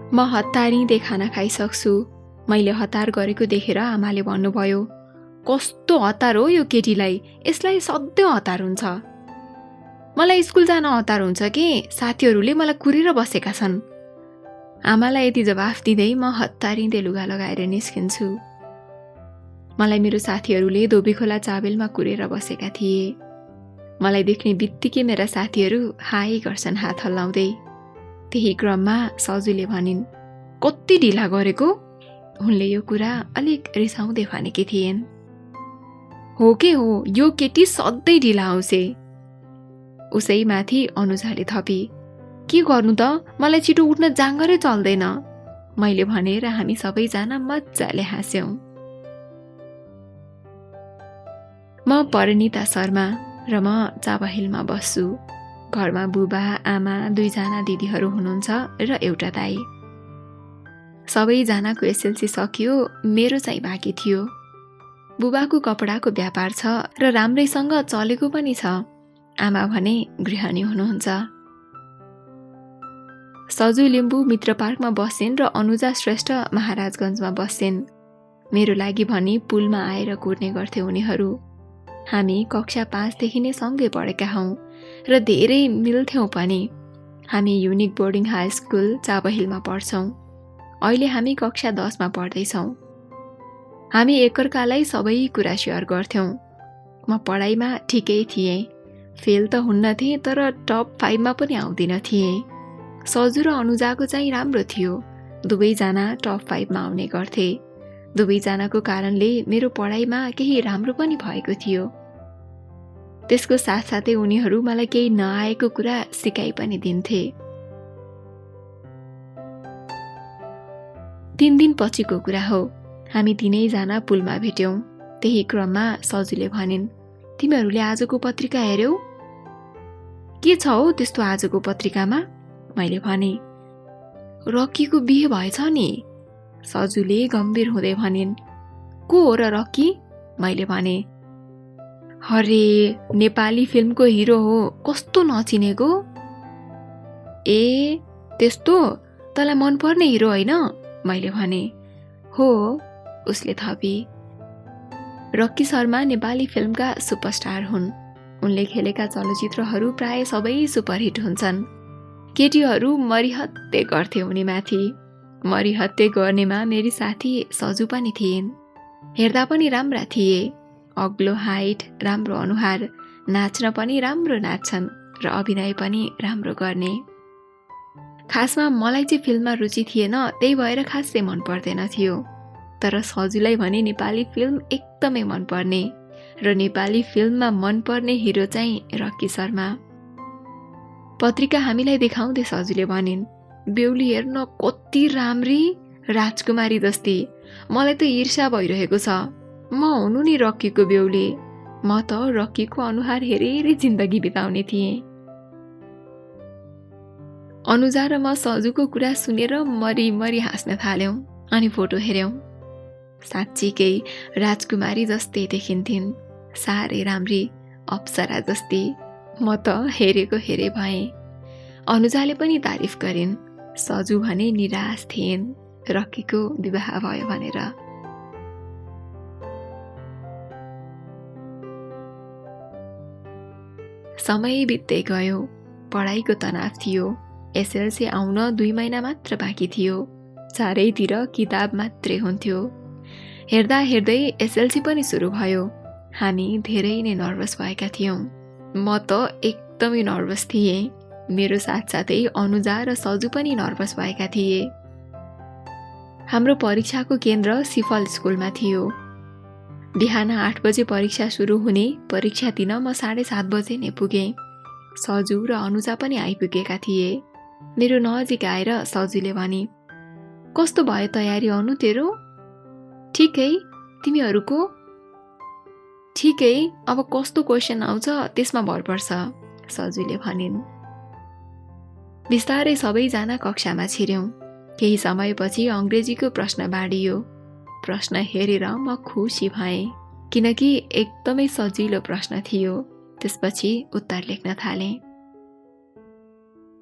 म हतारिँदै खाना खाइसक्छु। मैले हतार गरेको देखेर आमाले भन्नुभयो, कस्तो हतार हो यो केटीलाई, यसलाई सधैँ हतार हुन्छ। मलाई स्कुल जान हतार हुन्छ कि साथीहरूले मलाई कुरेर बसेका छन्। आमालाई यति जवाफ दिँदै म हतारिँदै लुगा लगाएर निस्किन्छु। मलाई मेरो साथीहरूले धोबीखोला चाबेलमा कुरेर बसेका थिए। मलाई देख्ने बित्तिकै मेरा साथीहरू हाई गर्छन् हात हल्लाउँदै। त्यही क्रममा सजुले भनिन्, कति ढिला गरेको? उनले यो कुरा अलिक रिसाउँदै भनेकी थिइन्। हो के हो, यो केटी सधैँ ढिला आउँछे। उसै माथि अनुजाले थपी, के गर्नु त, मलाई छिटो उठ्न जाँगरै चल्दैन। मैले भनेर हामी सबैजना मजाले हाँस्यौं। म परिणिता शर्मा र म चाबहिलमा बस्छु। घरमा बुबा, आमा, 2 जना दिदीहरू हुनुहुन्छ र एउटा दाइ। सबैजनाको एसएलसी सकियो, मेरो चाहिँ बाँकी थियो। बुबाको कपडाको व्यापार छ र राम्रैसँग चलेको पनि छ। आमा भने गृहिणी हुनुहुन्छ। सजु लिम्बू मित्र पार्कमा बस्छिन् र अनुजा श्रेष्ठ महाराजगञ्जमा बस्छिन्। मेरो लागि भनी पुलमा आएर कुर्ने गर्थे उनीहरू। हामी कक्षा 5 देखि नै सँगै पढेका हौं र धेरै मिल्थ्यौं पनि। हामी युनिक बोर्डिङ हाई स्कुल चाबहिलमा पढ्छौं। अहिले हामी कक्षा 10 मा पढ्दैछौं। हामी एकअर्कालाई सबै कुरा सेयर गर्थ्यौं। म पढाइमा ठिकै थिएँ। फेल त हुन्न थिएँ, तर टप 5 मा पनि आउँदिन थिएँ। सजु र अनुजाको चाहिँ राम्रो थियो। दुवैजना टप 5 मा आउने गर्थे। दुवैजनाको कारणले मेरो पढाइमा केही राम्रो पनि भएको थियो। त्यसको साथसाथै उनीहरू मलाई केही नआएको कुरा सिकाइ पनि दिन्थे। 3 दिन पछिको कुरा हो। हामी तीनैजना पुलमा भेट्यौं। त्यही क्रममा सजुले भनिन्, तिमीहरूले आजको पत्रिका हेर्यौ? के छ हौ त्यस्तो आजको पत्रिकामा? मैले भने, रक्कीको बिहे भएछ नि। सजुले गम्भीर हुँदै भनिन्, को हो र रक्की? मैले भने, हरे, नेपाली फिल्मको हिरो हो, कस्तो नचिनेको? ए, त्यस्तो? तँलाई मनपर्ने हिरो होइन? मैले भने, हो, उसले थपी। रक्की शर्मा नेपाली फिल्मका सुपरस्टार हुन्। उनले खेलेका चलचित्रहरू प्राय सबै सुपरहिट हुन्छन्। केटीहरू मरिहत्ते गर्थे उनीमाथि। मरिहत्ते गर्नेमा मेरी साथी सजु पनि थिइन्। हेर्दा पनि राम्रा थिए। अग्लो हाइट, राम्रो अनुहार, नाच्न पनि राम्रो नाच्छन् र अभिनय पनि राम्रो गर्ने। खासमा मलाई चाहिँ फिल्ममा रुचि थिएन, त्यही भएर खासै मन पर्दैन थियो। तर सजुलाई भने नेपाली फिल्म एकदमै मनपर्ने र नेपाली फिल्ममा मनपर्ने हिरो चाहिँ रक्की शर्मा। पत्रिका हामीलाई देखाउँदै सजुले भनिन्, बेहुली हेर्न कति राम्री, राजकुमारी जस्ती। मलाई त ईर्ष्या भइरहेको छ। म हुनु नि रक्कीको बेहुली। म त रक्कीको अनुहार हेरेर जिन्दगी बिताउने थिएँ। अनुजा र म सजुको कुरा सुनेर मरी हाँस्न थाल्यौं अनि फोटो हेर्यौं। साँच्चीकै राजकुमारी जस्तै देखिन्थिन्, साह्रै राम्री, अप्सरा जस्ती। म त हेरेको हेरे भएँ। अनुजाले पनि तारिफ गरिन्। सजु भने निराश थिइन् रक्कीको विवाह भयो भनेर। समय बित्दै गयो। पढाइको तनाव थियो। एसएलसी आउन 2 महिना मात्र बाँकी थियो। चारैतिर किताब मात्रै हुन्थ्यो। हेर्दा हेर्दै एसएलसी पनि सुरु भयो। हामी धेरै नै नर्भस भएका थियौं। म त एकदमै नर्भस थिएँ। मेरो साथसाथै अनुजा र सजु पनि नर्भस भएका थिए। हाम्रो परीक्षाको केन्द्र सिफल स्कुलमा थियो। बिहान 8 बजे परीक्षा सुरु हुने, परीक्षा दिन म 7:30 बजे नै पुगेँ। सजु र अनुजा पनि आइपुगेका थिए। मेरो नजिक आएर सजुले भने, कस्तो भयो तयारी अनु तेरो? ठिकै, तिमीहरूको? ठिकै, अब कस्तो क्वेसन आउँछ त्यसमा भर पर्छ, सजुले भनिन्। बिस्तारै सबैजना कक्षामा छिर्यौं। केही समयपछि अंग्रेजीको प्रश्न बाँडियो। प्रश्न हेरेर म खुसी भएँ, किनकि एकदमै सजिलो प्रश्न थियो। त्यसपछि उत्तर लेख्न थालेँ।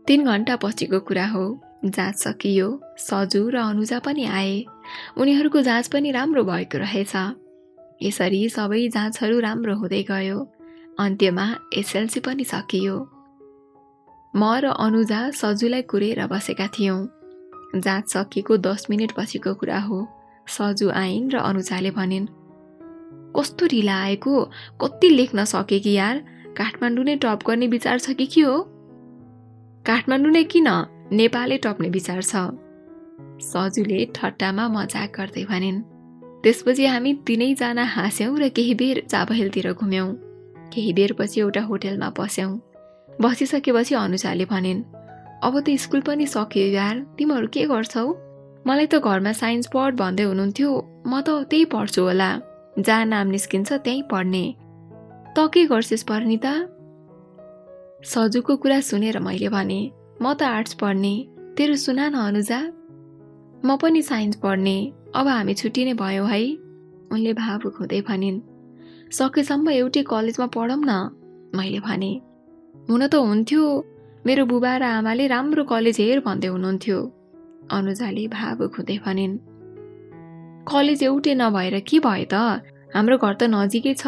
3 घण्टा पछिको कुरा हो। जाँच सकियो। सजु र अनुजा पनि आए। उनीहरूको जाँच पनि राम्रो भएको रहेछ। यसरी सबै जाँचहरू राम्रो हुँदै गयो। अन्त्यमा एसएलसी पनि सकियो। म र अनुजा सजुलाई कुरेर बसेका थियौँ। जाँच सकिएको 10 मिनेट पछिको कुरा हो। सजु आइन् र अनुजाले भनिन्, कस्तो ढिला आएको, कति लेख्न सके कि यार, काठमाडौँ नै टप गर्ने विचार छ कि के हो? काठमाडौँ नै किन, नेपालै टप्ने विचार छ। सजुले ठट्टामा मजाक गर्दै भनिन्। त्यसपछि हामी तीनैजना हाँस्यौँ र केही बेर चाबहिलतिर घुम्यौँ। केही बेरपछि एउटा होटेलमा बस्यौँ। बसिसकेपछि अनुजाले भनिन्, अब त स्कुल पनि सकियो यार, तिमीहरू के गर्छौ? मलाई त घरमा साइन्स पढ भन्दै हुनुहुन्थ्यो, म त त्यही पढ्छु होला। जहाँ नाम निस्किन्छ त्यही पढ्ने। त के गर्छेस् परिणीता? सजुको कुरा सुनेर मैले भने, म त आर्ट्स पढ्ने। तेरो सुना न अनुजा? म पनि साइन्स पढ्ने। अब हामी छुट्टिने भयौँ है। उनले भावुक हुँदै भनिन्। सकेसम्म एउटै कलेजमा पढौँ न, मैले भने। हुन त हुन्थ्यो, मेरो बुबा र आमाले राम्रो कलेज हेर भन्दै हुनुहुन्थ्यो। अनुजाले भावुक हुँदै भनिन्। कलेज एउटै नभएर के भयो त? हाम्रो घर त नजिकै छ,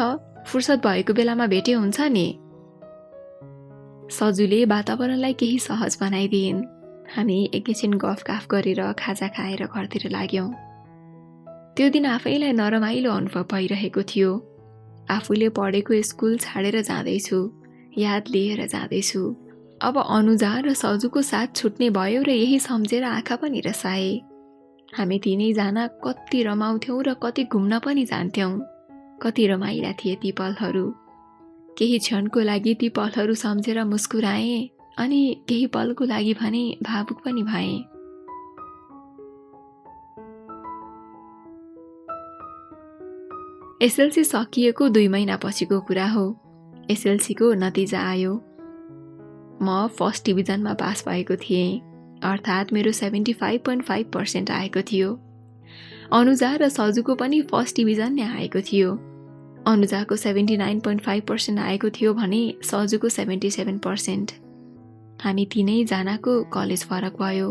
फुर्सद भएको बेलामा भेटे हुन्छ नि। सजुले वातावरणलाई केही सहज बनाइदिइन्। हामी एकैछिन गफगाफ गरेर खाजा खाएर घरतिर लाग्यौँ। त्यो दिन आफैलाई नरमाइलो अनुभव भइरहेको थियो। आफूले पढेको स्कुल छाडेर जाँदैछु, याद लिएर जाँदैछु। अब अनुजा र सजुको साथ छुट्ने भयो र यही सम्झेर आँखा पनि रसाए। हामी तीनैजना कति रमाउँथ्यौँ र कति घुम्न पनि जान्थ्यौँ। कति रमाइला थिए ती पलहरू। केही क्षणको लागि ती पलहरू सम्झेर मुस्कुराएँ, अनि केही पलको लागि भने भावुक पनि भएँ। एसएलसी सकिएको 2 महिना पछिको कुरा हो। एसएलसीको नतिजा आयो। म फर्स्ट डिभिजनमा पास भएको थिएँ, अर्थात् मेरो 75.5% आएको थियो। अनुजा र सजुको पनि फर्स्ट डिभिजन नै आएको थियो। अनुजाको 79.5% आएको थियो भने सजुको 77%। हामी तीनैजनाको कलेज फरक भयो।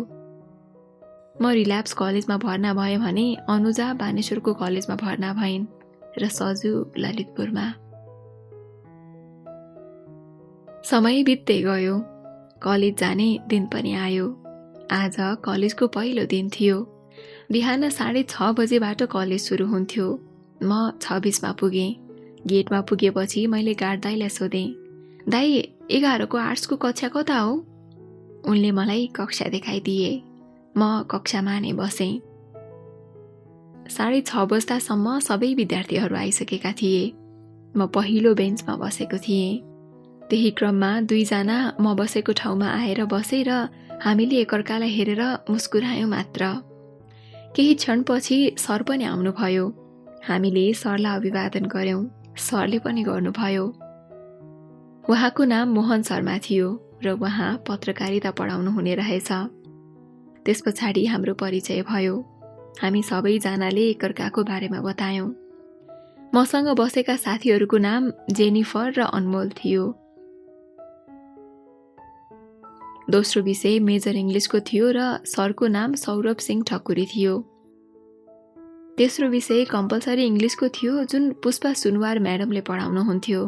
म रिल्याप्स कलेजमा भर्ना भएँ भने अनुजा बानेश्वरको कलेजमा भर्ना भइन् र सजु ललितपुरमा। समय बित्दै गयो। कलेज जाने दिन पनि आयो। आज कलेजको पहिलो दिन थियो। बिहान 6:30 बजेबाट कलेज सुरु हुन्थ्यो। म 26 पुगेँ। गेटमा पुगेपछि मैले गार्ड दाइलाई सोधेँ, दाइ 11 को आर्ट्सको कक्षा कता हो? उनले मलाई कक्षा देखाइदिए। म कक्षामा नै बसेँ। 6:30 बज्दासम्म सबै विद्यार्थीहरू आइसकेका थिए। म पहिलो बेन्चमा बसेको थिएँ। त्यही क्रममा 2 जना म बसेको ठाउँमा आएर बसे र हामीले एकअर्कालाई हेरेर मुस्कुरायौँ मात्र। केही क्षणपछि सर पनि आउनुभयो। हामीले सरलाई अभिवादन गर्यौँ। सरले पनि गर्नुभयो। उहाँको नाम मोहन शर्मा थियो र उहाँ पत्रकारिता पढाउनु हुने रहेछ। त्यस पछाडि हाम्रो परिचय भयो। हामी सबैजनाले एकअर्काको बारेमा बतायौँ। मसँग बसेका साथीहरूको नाम जेनिफर र अनमोल थियो। दोस्रो विषय मेजर इङ्ग्लिसको थियो र सरको नाम सौरभ सिंह ठकुरी थियो। तेस्रो विषय कम्पलसरी इङ्ग्लिसको थियो, जुन पुष्पा सुनवार म्याडमले पढाउनुहुन्थ्यो।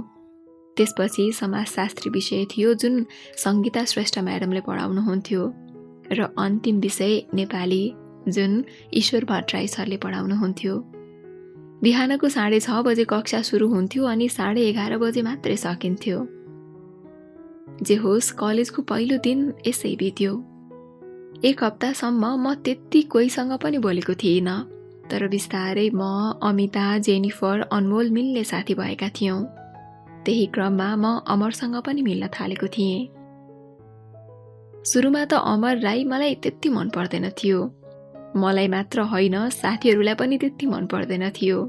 त्यसपछि समाजशास्त्री विषय थियो, जुन सङ्गीता श्रेष्ठ म्याडमले पढाउनुहुन्थ्यो। र अन्तिम विषय नेपाली, जुन ईश्वर भट्टराई सरले पढाउनुहुन्थ्यो। बिहानको 6:30 बजे कक्षा सुरु हुन्थ्यो अनि 11:30 बजे मात्रै सकिन्थ्यो। जे होस्, कलेजको पहिलो दिन यसै बित्यो। 1 हप्तासम्म म त्यति कोहीसँग पनि बोलेको थिइनँ, तर बिस्तारै म, अमिता, जेनिफर, अनमोल मिल्ने साथी भएका थियौँ। त्यही क्रममा म अमरसँग पनि मिल्न थालेको थिएँ। सुरुमा त अमर राई मलाई त्यति मन पर्दैन थियो। मलाई मात्र होइन, साथीहरूलाई पनि त्यति मन पर्दैन थियो।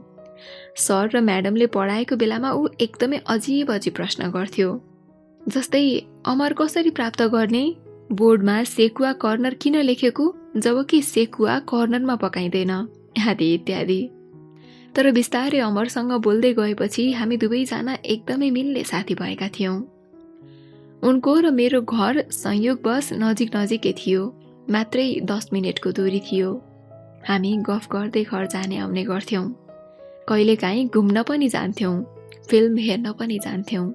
सर र म्याडमले पढाएको बेलामा ऊ एकदमै अजीब अजीब प्रश्न गर्थ्यो। जस्तै, अमर कसरी प्राप्त गर्ने? बोर्डमा सेकुवा कर्नर किन लेखेको, जबकि सेकुवा कर्नरमा पकाइँदैन, आदि इत्यादि। तर बिस्तारै अमरसँग बोल्दै गएपछि हामी दुवैजना एकदमै मिल्ने साथी भएका थियौँ। उनको र मेरो घर संयोगवश नजिकै थियो। मात्रै 10 मिनेटको दूरी थियो। हामी गफ गर्दै घर जाने आउने गर्थ्यौँ। कहिलेकाहीँ घुम्न पनि जान्थ्यौँ, फिल्म हेर्न पनि जान्थ्यौँ।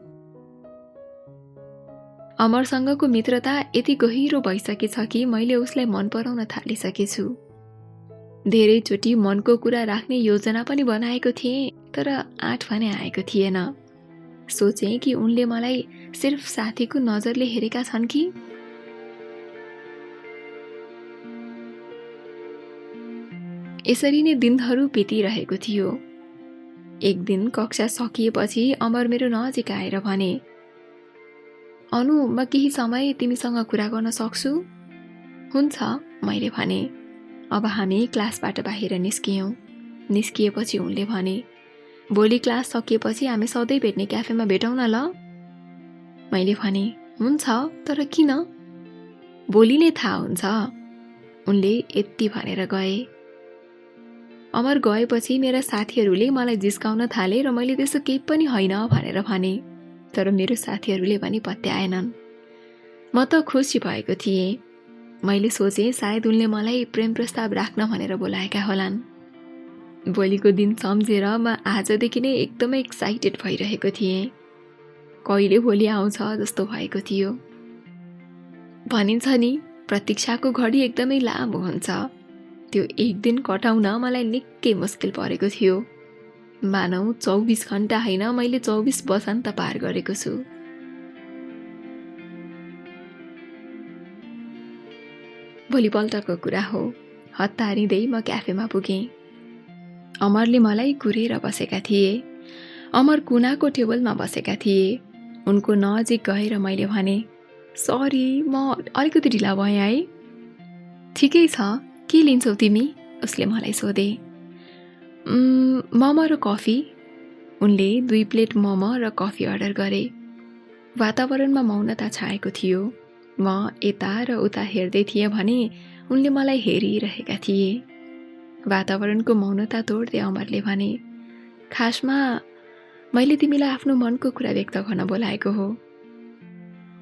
अमरसँगको मित्रता यति गहिरो भइसकेछ कि मैले उसलाई मन पराउन थालिसकेछु। धेरैचोटि मनको कुरा राख्ने योजना पनि बनाएको थिएँ, तर आँट भने आएको थिएन। सोचेँ कि उनले मलाई सिर्फ साथीको नजरले हेरेका छन् कि? यसरी नै दिनहरू बितिरहेको थियो। एक दिन कक्षा सकिएपछि अमर मेरो नजिक आएर भने, अनु, म केही समय तिमीसँग कुरा गर्न सक्छु? हुन्छ, मैले भने। अब हामी क्लासबाट बाहिर निस्कियौँ। निस्किएपछि उनले भने, भोलि क्लास सकिएपछि हामी सधैँ भेट्ने क्याफेमा भेटौँ न ल? मैले भने, हुन्छ, तर किन? भोलि नै थाहा हुन्छ। उनले यति भनेर गए। अमर गएपछि मेरा साथीहरूले मलाई जिस्काउन थाले र मैले त्यसो केही पनि होइन भनेर भने, तर मेरो साथीहरूले पनि पत्याएनन्। म त खुसी भएको थिएँ। मैले सोचेँ सायद उनले मलाई प्रेम प्रस्ताव राख्न भनेर बोलाएका होलान्। भोलिको दिन सम्झेर म आजदेखि नै एकदमै एक्साइटेड भइरहेको थिएँ। कहिले भोलि आउँछ जस्तो भएको थियो। भनिन्छ नि, प्रतीक्षाको घडी एकदमै लामो हुन्छ। त्यो एक दिन कटाउन मलाई निकै मुस्किल परेको थियो। मानौ 24 घण्टा होइन, मैले 24 वसन्त पार गरेको छु। भोलिपल्टको कुरा हो। हतारिँदै म क्याफेमा पुगेँ। अमरले मलाई कुरेर बसेका थिए। अमर कुनाको टेबलमा बसेका थिए। उनको नजिक गएर मैले भने, सरी, म अलिकति ढिला भएँ है। ठिकै छ, के लिन्छौ तिमी? उसले मलाई सोधे। मोमो र कफी। उनले 2 प्लेट मोमो र कफी अर्डर गरे। वातावरणमा मौनता छाएको थियो। म यता र उता हेर्दै थिएँ भने उनले मलाई हेरिरहेका थिए। वातावरणको मौनता तोड्दै अमरले भने, खासमा मैले तिमीलाई आफ्नो मनको कुरा व्यक्त गर्न बोलाएको हो।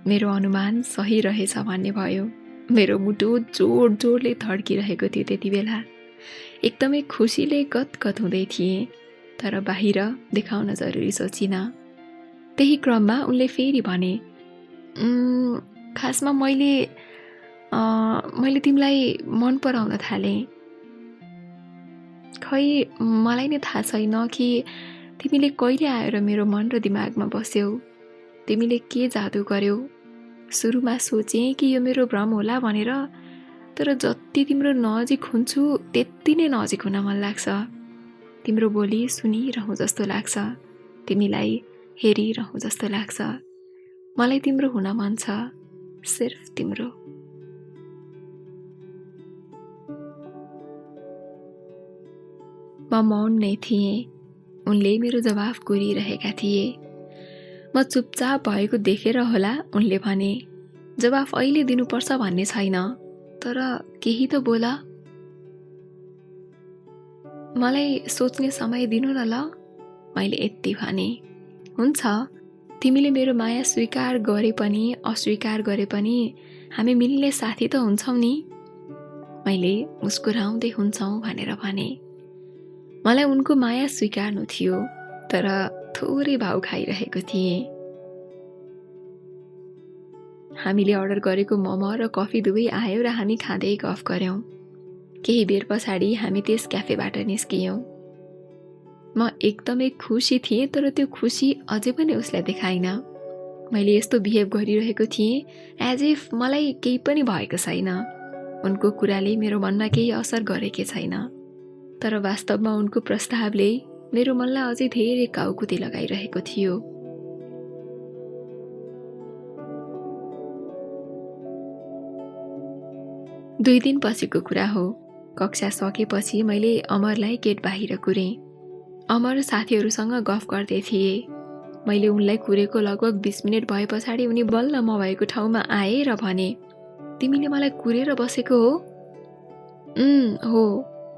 मेरो अनुमान सही रहेछ भन्ने भयो। मेरो मुटु जोड जोडले धड्किरहेको थियो त्यति बेला। एकदमै खुसीले गदगद हुँदै थिएँ, तर बाहिर देखाउन जरुरी सोचिनँ। त्यही क्रममा उनले फेरि भने, खासमा मैले तिमीलाई मन पराउन थालेँ। खै मलाई नै थाहा छैन कि तिमीले कहिले आएर मेरो मन र दिमागमा बस्यौ। तिमीले के जादु गर्यौ। सुरुमा सोचेँ कि यो मेरो भ्रम होला भनेर, तर जति तिम्रो नजिक हुन्छु त्यति नै नजिक हुन मन लाग्छ। तिम्रो बोली सुनिरहँ जस्तो लाग्छ। तिमीलाई हेरिरहँ जस्तो लाग्छ। मलाई तिम्रो हुन मन छ, सिर्फ तिम्रो। म मौन नै थिएँ। उनले मेरो जवाफ कोरिरहेका थिए। म चुपचाप भएको देखेर होला उनले भने, जवाफ अहिले दिनुपर्छ भन्ने छैन, तर केही त बोल। मलाई सोच्ने समय दिनु न ल? मैले यति भने। हुन्छ, तिमीले मेरो माया स्वीकार गरे पनि अस्वीकार गरे पनि हामी मिल्ने साथी त हुन्छौ नि? मैले मुस्कुराउँदै हुन्छौ भनेर भने। मलाई उनको माया स्वीकार्नु थियो, तर थोरै भाउ खाइरहेको थिएँ। हामीले अर्डर गरेको मोमो र कफी दुवै आयो र हामी खाँदै गफ गर्यौं। केही बेर पछाडि हामी त्यस क्याफेबाट निस्कियौं। म एकदमै खुसी थिएँ, तर त्यो खुसी अझै पनि उसलाई देखाइन। मैले यस्तो बिहेभ गरिरहेको थिएँ एज इफ मलाई केही पनि भएको छैन। उनको कुराले मेरो मनमा केही असर गरेकै छैन, तर वास्तवमा उनको प्रस्तावले मेरो मनलाई अझै धेरै काउकुती लगाइरहेको थियो। 2 दिन पछिको कुरा हो। कक्षा सकेपछि मैले अमरलाई गेट बाहिर कुरेँ। अमर साथीहरूसँग गफ गर्दै थिए। मैले उनलाई कुरेको लगभग 20 मिनेट भए पछाडि उनी बल्ल म भएको ठाउँमा आए र भने, तिमीले मलाई कुरेर बसेको हो? हो,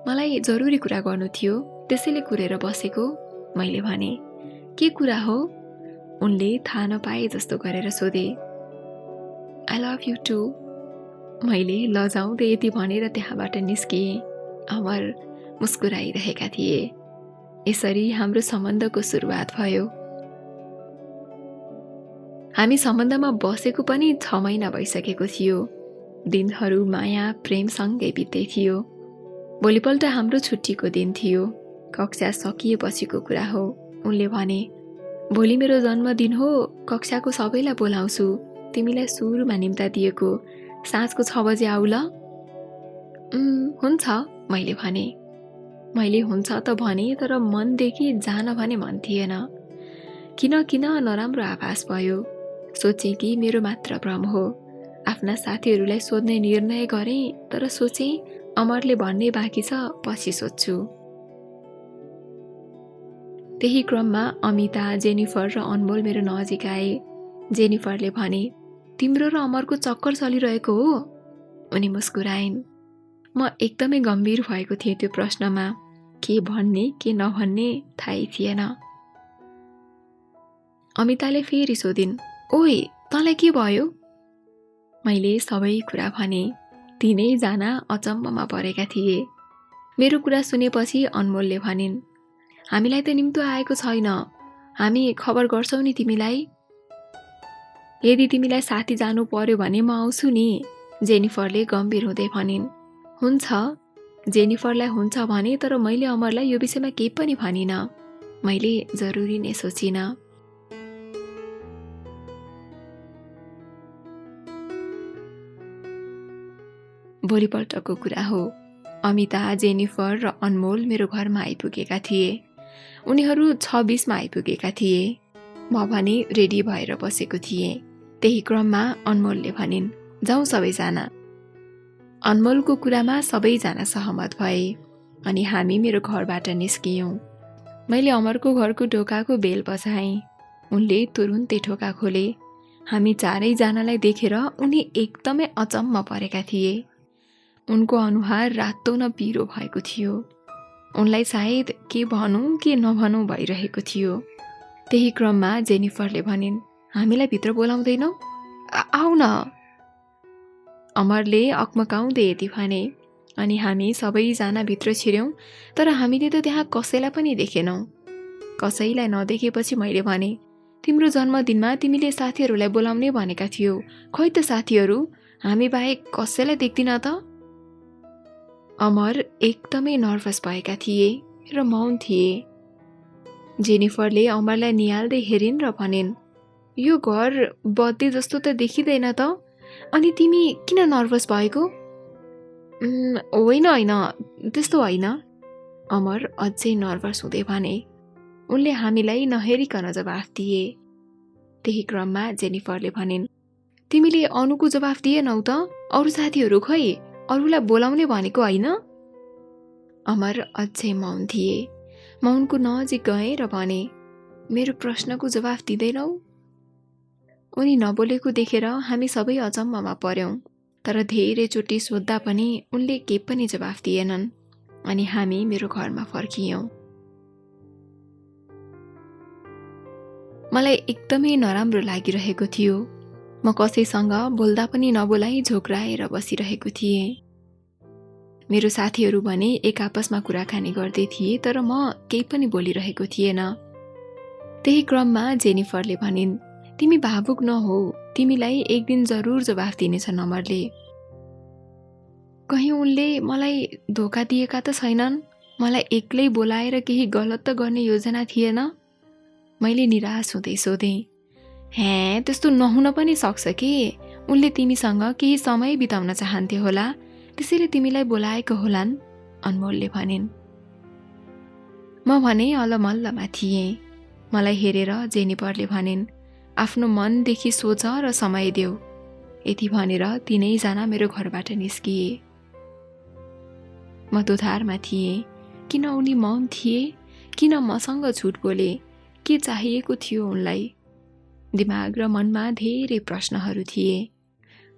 मलाई जरुरी कुरा गर्नु थियो, त्यसैले कुरेर बसेको, मैले भने। के कुरा हो? उनले थाहा नपाए जस्तो गरेर सोधे। I love you too। मैले लजाउँदै यति भनेर त्यहाँबाट निस्किएँ। अमर मुस्कुराइरहेका थिए। यसरी हाम्रो सम्बन्धको सुरुवात भयो। हामी सम्बन्धमा बसेको पनि 6 महिना भइसकेको थियो। दिनहरू माया प्रेमसँगै बित्दै थियो। भोलिपल्ट हाम्रो छुट्टीको दिन थियो। कक्षा सकिएपछिको कुरा हो। उनले भने, भोलि मेरो जन्मदिन हो, कक्षाको सबैलाई बोलाउँछु, तिमीलाई सुरुमा निम्ता दिएको साँझको 6 बजे आऊ ल। हुन्छ, मैले भने। मैले हुन्छ त भने, तर मनदेखि जान भने मन थिएन। किन नराम्रो आभास भयो। सोचेँ कि मेरो मात्र भ्रम हो। आफ्ना साथीहरूलाई सोध्ने निर्णय गरेँ, तर सोचेँ अमरले भन्ने बाँकी छ, पछि सोध्छु। त्यही क्रममा अमिता, जेनिफर र अनमोल मेरो नजिक आए। जेनिफरले भने, तिम्रो र अमरको चक्कर चलिरहेको हो? उनी मुस्कुराइन्। म एकदमै गम्भीर भएको थिएँ त्यो प्रश्नमा। के भन्ने के नभन्ने थाहै थिएन। अमिताले फेरि सोधिन्, ओइ तँलाई के भयो? मैले सबै कुरा भने। तिनैजना अचम्ममा परेका थिए। मेरो कुरा सुनेपछि अनमोलले भनिन्, हामीलाई त निम्तो आएको छैन, हामी खबर गर्छौ नि तिमीलाई। यदि तिमीलाई साथी जानु पर्यो भने म आउँछु नि, जेनिफरले गम्भीर हुँदै भनिन्। हुन्छ, जेनिफरलाई हुन्छ भने, तर मैले अमरलाई यो विषयमा केही पनि भनिन। मैले जरुरी नै सोचिन। भोलिपल्टको कुरा हो। अमिता, जेनिफर र अनमोल मेरो घरमा आइपुगेका थिए। उनीहरू 6:20 आइपुगेका थिए। म भने रेडी भएर बसेको थिएँ। त्यही क्रममा अनमोलले भनिन्, जाउँ सबैजना। अनमोलको कुरामा सबैजना सहमत भए अनि हामी मेरो घरबाट निस्कियौँ। मैले अमरको घरको ढोकाको बेल बजाएँ। उनले तुरुन्तै ढोका खोले। हामी चारैजनालाई देखेर उनी एकदमै अचम्म परेका थिए। उनको अनुहार रातो न पिरो भएको थियो। उनलाई सायद के भनौँ के नभनौँ भइरहेको थियो। त्यही क्रममा जेनिफरले भनिन्, हामीलाई भित्र बोलाउँदैनौ? आऊ न। अमरले अकमकाउँदै यति भने अनि हामी सबैजना भित्र छिर्यौँ, तर हामीले त त्यहाँ कसैलाई पनि देखेनौँ। कसैलाई नदेखेपछि मैले भने, तिम्रो जन्मदिनमा तिमीले साथीहरूलाई बोलाउने भनेका थियौ, खोइ त साथीहरू, हामी बाहेक कसैलाई देख्दिन त। अमर एकदमै नर्भस भएका थिए र मौन थिए। जेनिफरले अमरलाई निहाल्दै हेरिन् र भनिन्, यो घर बत्ती जस्तो त देखिँदैन त, अनि तिमी किन नर्भस भएको? होइन त्यस्तो होइन। अमर अझै नर्भस हुँदै भने। उनले हामीलाई नहेरिकन जवाफ दिए। त्यही क्रममा जेनिफरले भनिन्, तिमीले अनुको जवाफ दिएनौ त? अरू साथीहरू खै? अरूलाई बोलाउने भनेको होइन? अमर अझै मौन थिए। मौनको नजिक गए र भने, मेरो प्रश्नको जवाफ दिँदैनौ? उनी नबोलेको देखेर हामी सबै अचम्ममा पर्यौं, तर धेरैचोटि सोद्धा पनि उनले केही पनि जवाफ दिएनन् अनि हामी मेरो घरमा फर्कियौं। मलाई एकदमै नराम्रो लागिरहेको थियो। म कसैसँग बोल्दा पनि नबोलाई झोक्राएर बसिरहेको थिएँ। मेरो साथीहरू भने एक आपसमा कुराकानी गर्दै थिए, तर म केही पनि बोलिरहेको थिएन। त्यही क्रममा जेनिफरले भनिन्, तिमी भावुक नहो, तिमीलाई एक दिन जरुर जवाफ दिनेछन् अमरले। कहीं उनले मलाई धोका दिएका त छैनन्? मलाई एक्लै बोलाएर केही गलत त गर्ने योजना थिएन? मैले निराश हुँदै सोधेँ। त्यस्तो नहुन पनि सक्छ कि, उनले तिमीसँग केही समय बिताउन चाहन्थे होला, त्यसैले तिमीलाई बोलाएको होलान्, अनमोलले भनिन्। म भने अलमल्लमा थिएँ। मलाई हेरेर जेनिफरले भनिन्, आफ्नो मनदेखि सोच र समय देऊ। यति भनेर तिनैजना मेरो घरबाट निस्किए। म दोधारमा थिएँ। किन उनी मौन थिए? किन मसँग झुट बोले? के चाहिएको थियो उनलाई? दिमाग र मनमा धेरै प्रश्नहरू थिए।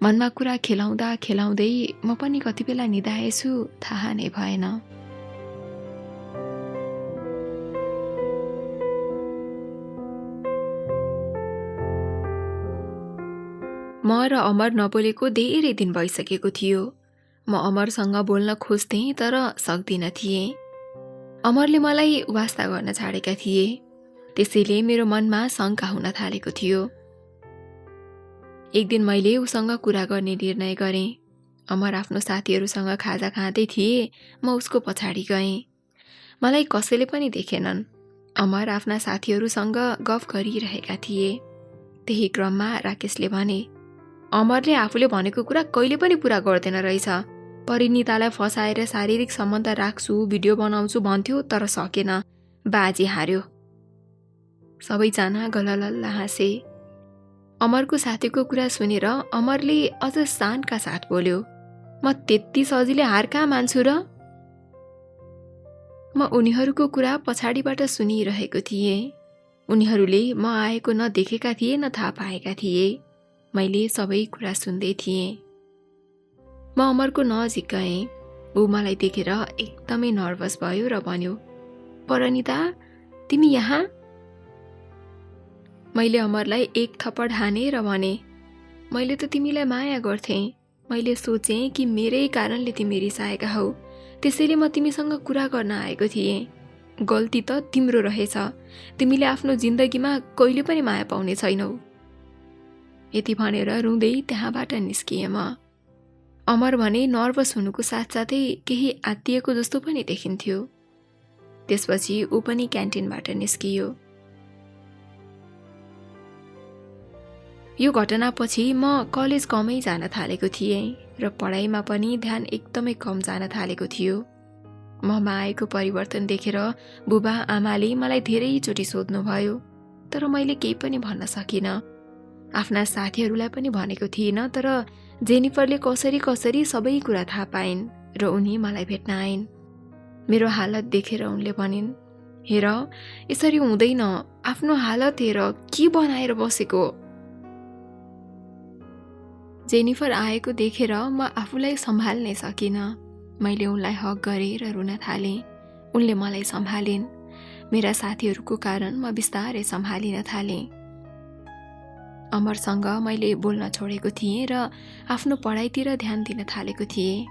मनमा कुरा खेलाउँदा खेलाउँदै म पनि कति बेला निदाएछु थाहा नै भएन। म र अमर नबोलेको धेरै दिन भइसकेको थियो। म अमरसँग बोल्न खोज्थेँ तर सक्दिनँ थिएँ। अमरले मलाई वास्ता गर्न छाडेका थिए। त्यसैले मेरो मनमा शङ्का हुन थालेको थियो। एक दिन मैले उसँग कुरा गर्ने निर्णय गरेँ। अमर आफ्नो साथीहरूसँग खाजा खाँदै थिए, म उसको पछाडि गएँ। मलाई कसैले पनि देखेनन्। अमर आफ्ना साथीहरूसँग गफ गरिरहेका थिए। त्यही क्रममा राकेशले भने, अमरले आफूले भनेको कुरा कहिले पनि पुरा गर्दैन रहेछ। परिणितालाई फसाएर शारीरिक सम्बन्ध राख्छु, भिडियो बनाउँछु भन्थ्यो तर सकेन। बाजी हार्यो। सबैजना गललल्ला हाँसे। अमरको साथीको कुरा सुनेर अमरले अझ शानका साथ बोल्यो, म त्यति सजिलै हार कहाँ मान्छु र? म उनीहरूको कुरा पछाडिबाट सुनिरहेको थिएँ। उनीहरूले म आएको न देखेका थिए न थाहा पाएका थिए। मैले सबै कुरा सुन्दै थिएँ। म अमरको नजिक गएँ। ऊ मलाई देखेर एकदमै नर्भस भयो र भन्यो, परिणिता तिमी यहाँ? मैले अमरलाई एक थप्पड हाने र भने, मैले त तिमीलाई माया गर्थेँ। मैले सोचेँ कि मेरै कारणले तिमी रिसाएका हौ, त्यसैले म तिमीसँग कुरा गर्न आएको थिएँ। गल्ती त तिम्रो रहेछ। तिमीले आफ्नो जिन्दगीमा कहिले पनि माया पाउने छैनौ। यति भनेर रुँदै त्यहाँबाट निस्किएँ म। अमर भने नर्भस हुनुको साथसाथै केही आत्तिएको जस्तो पनि देखिन्थ्यो। त्यसपछि ऊ पनि क्यान्टिनबाट निस्कियो। यो घटनापछि म कलेज कमै जान थालेको थिएँ र पढाइमा पनि ध्यान एकदमै कम जान थालेको थियो। ममा आएको परिवर्तन देखेर बुबा आमाले मलाई धेरैचोटि सोध्नुभयो, तर मैले केही पनि भन्न सकिनँ। आफ्ना साथीहरूलाई पनि भनेको थिइनँ, तर जेनिफरले कसरी कसरी सबै कुरा थाहा पाइन् र उनी मलाई भेट्न आइन्। मेरो हालत देखेर उनले भनिन्, हेर यसरी हुँदैन, आफ्नो हालत हेर, के बनाएर बसेको। जेनिफर आएको देखेर म आफूलाई सम्हाल्नै सकिनँ। मैले उनलाई हक गरेँ र रुन थालेँ। उनले मलाई सम्हालिन्। मेरा साथीहरूको कारण म बिस्तारै सम्हालिन थालेँ। अमरसँग मैले बोल्न छोडेको थिएँ र आफ्नो पढाइतिर ध्यान दिन थालेको थिएँ।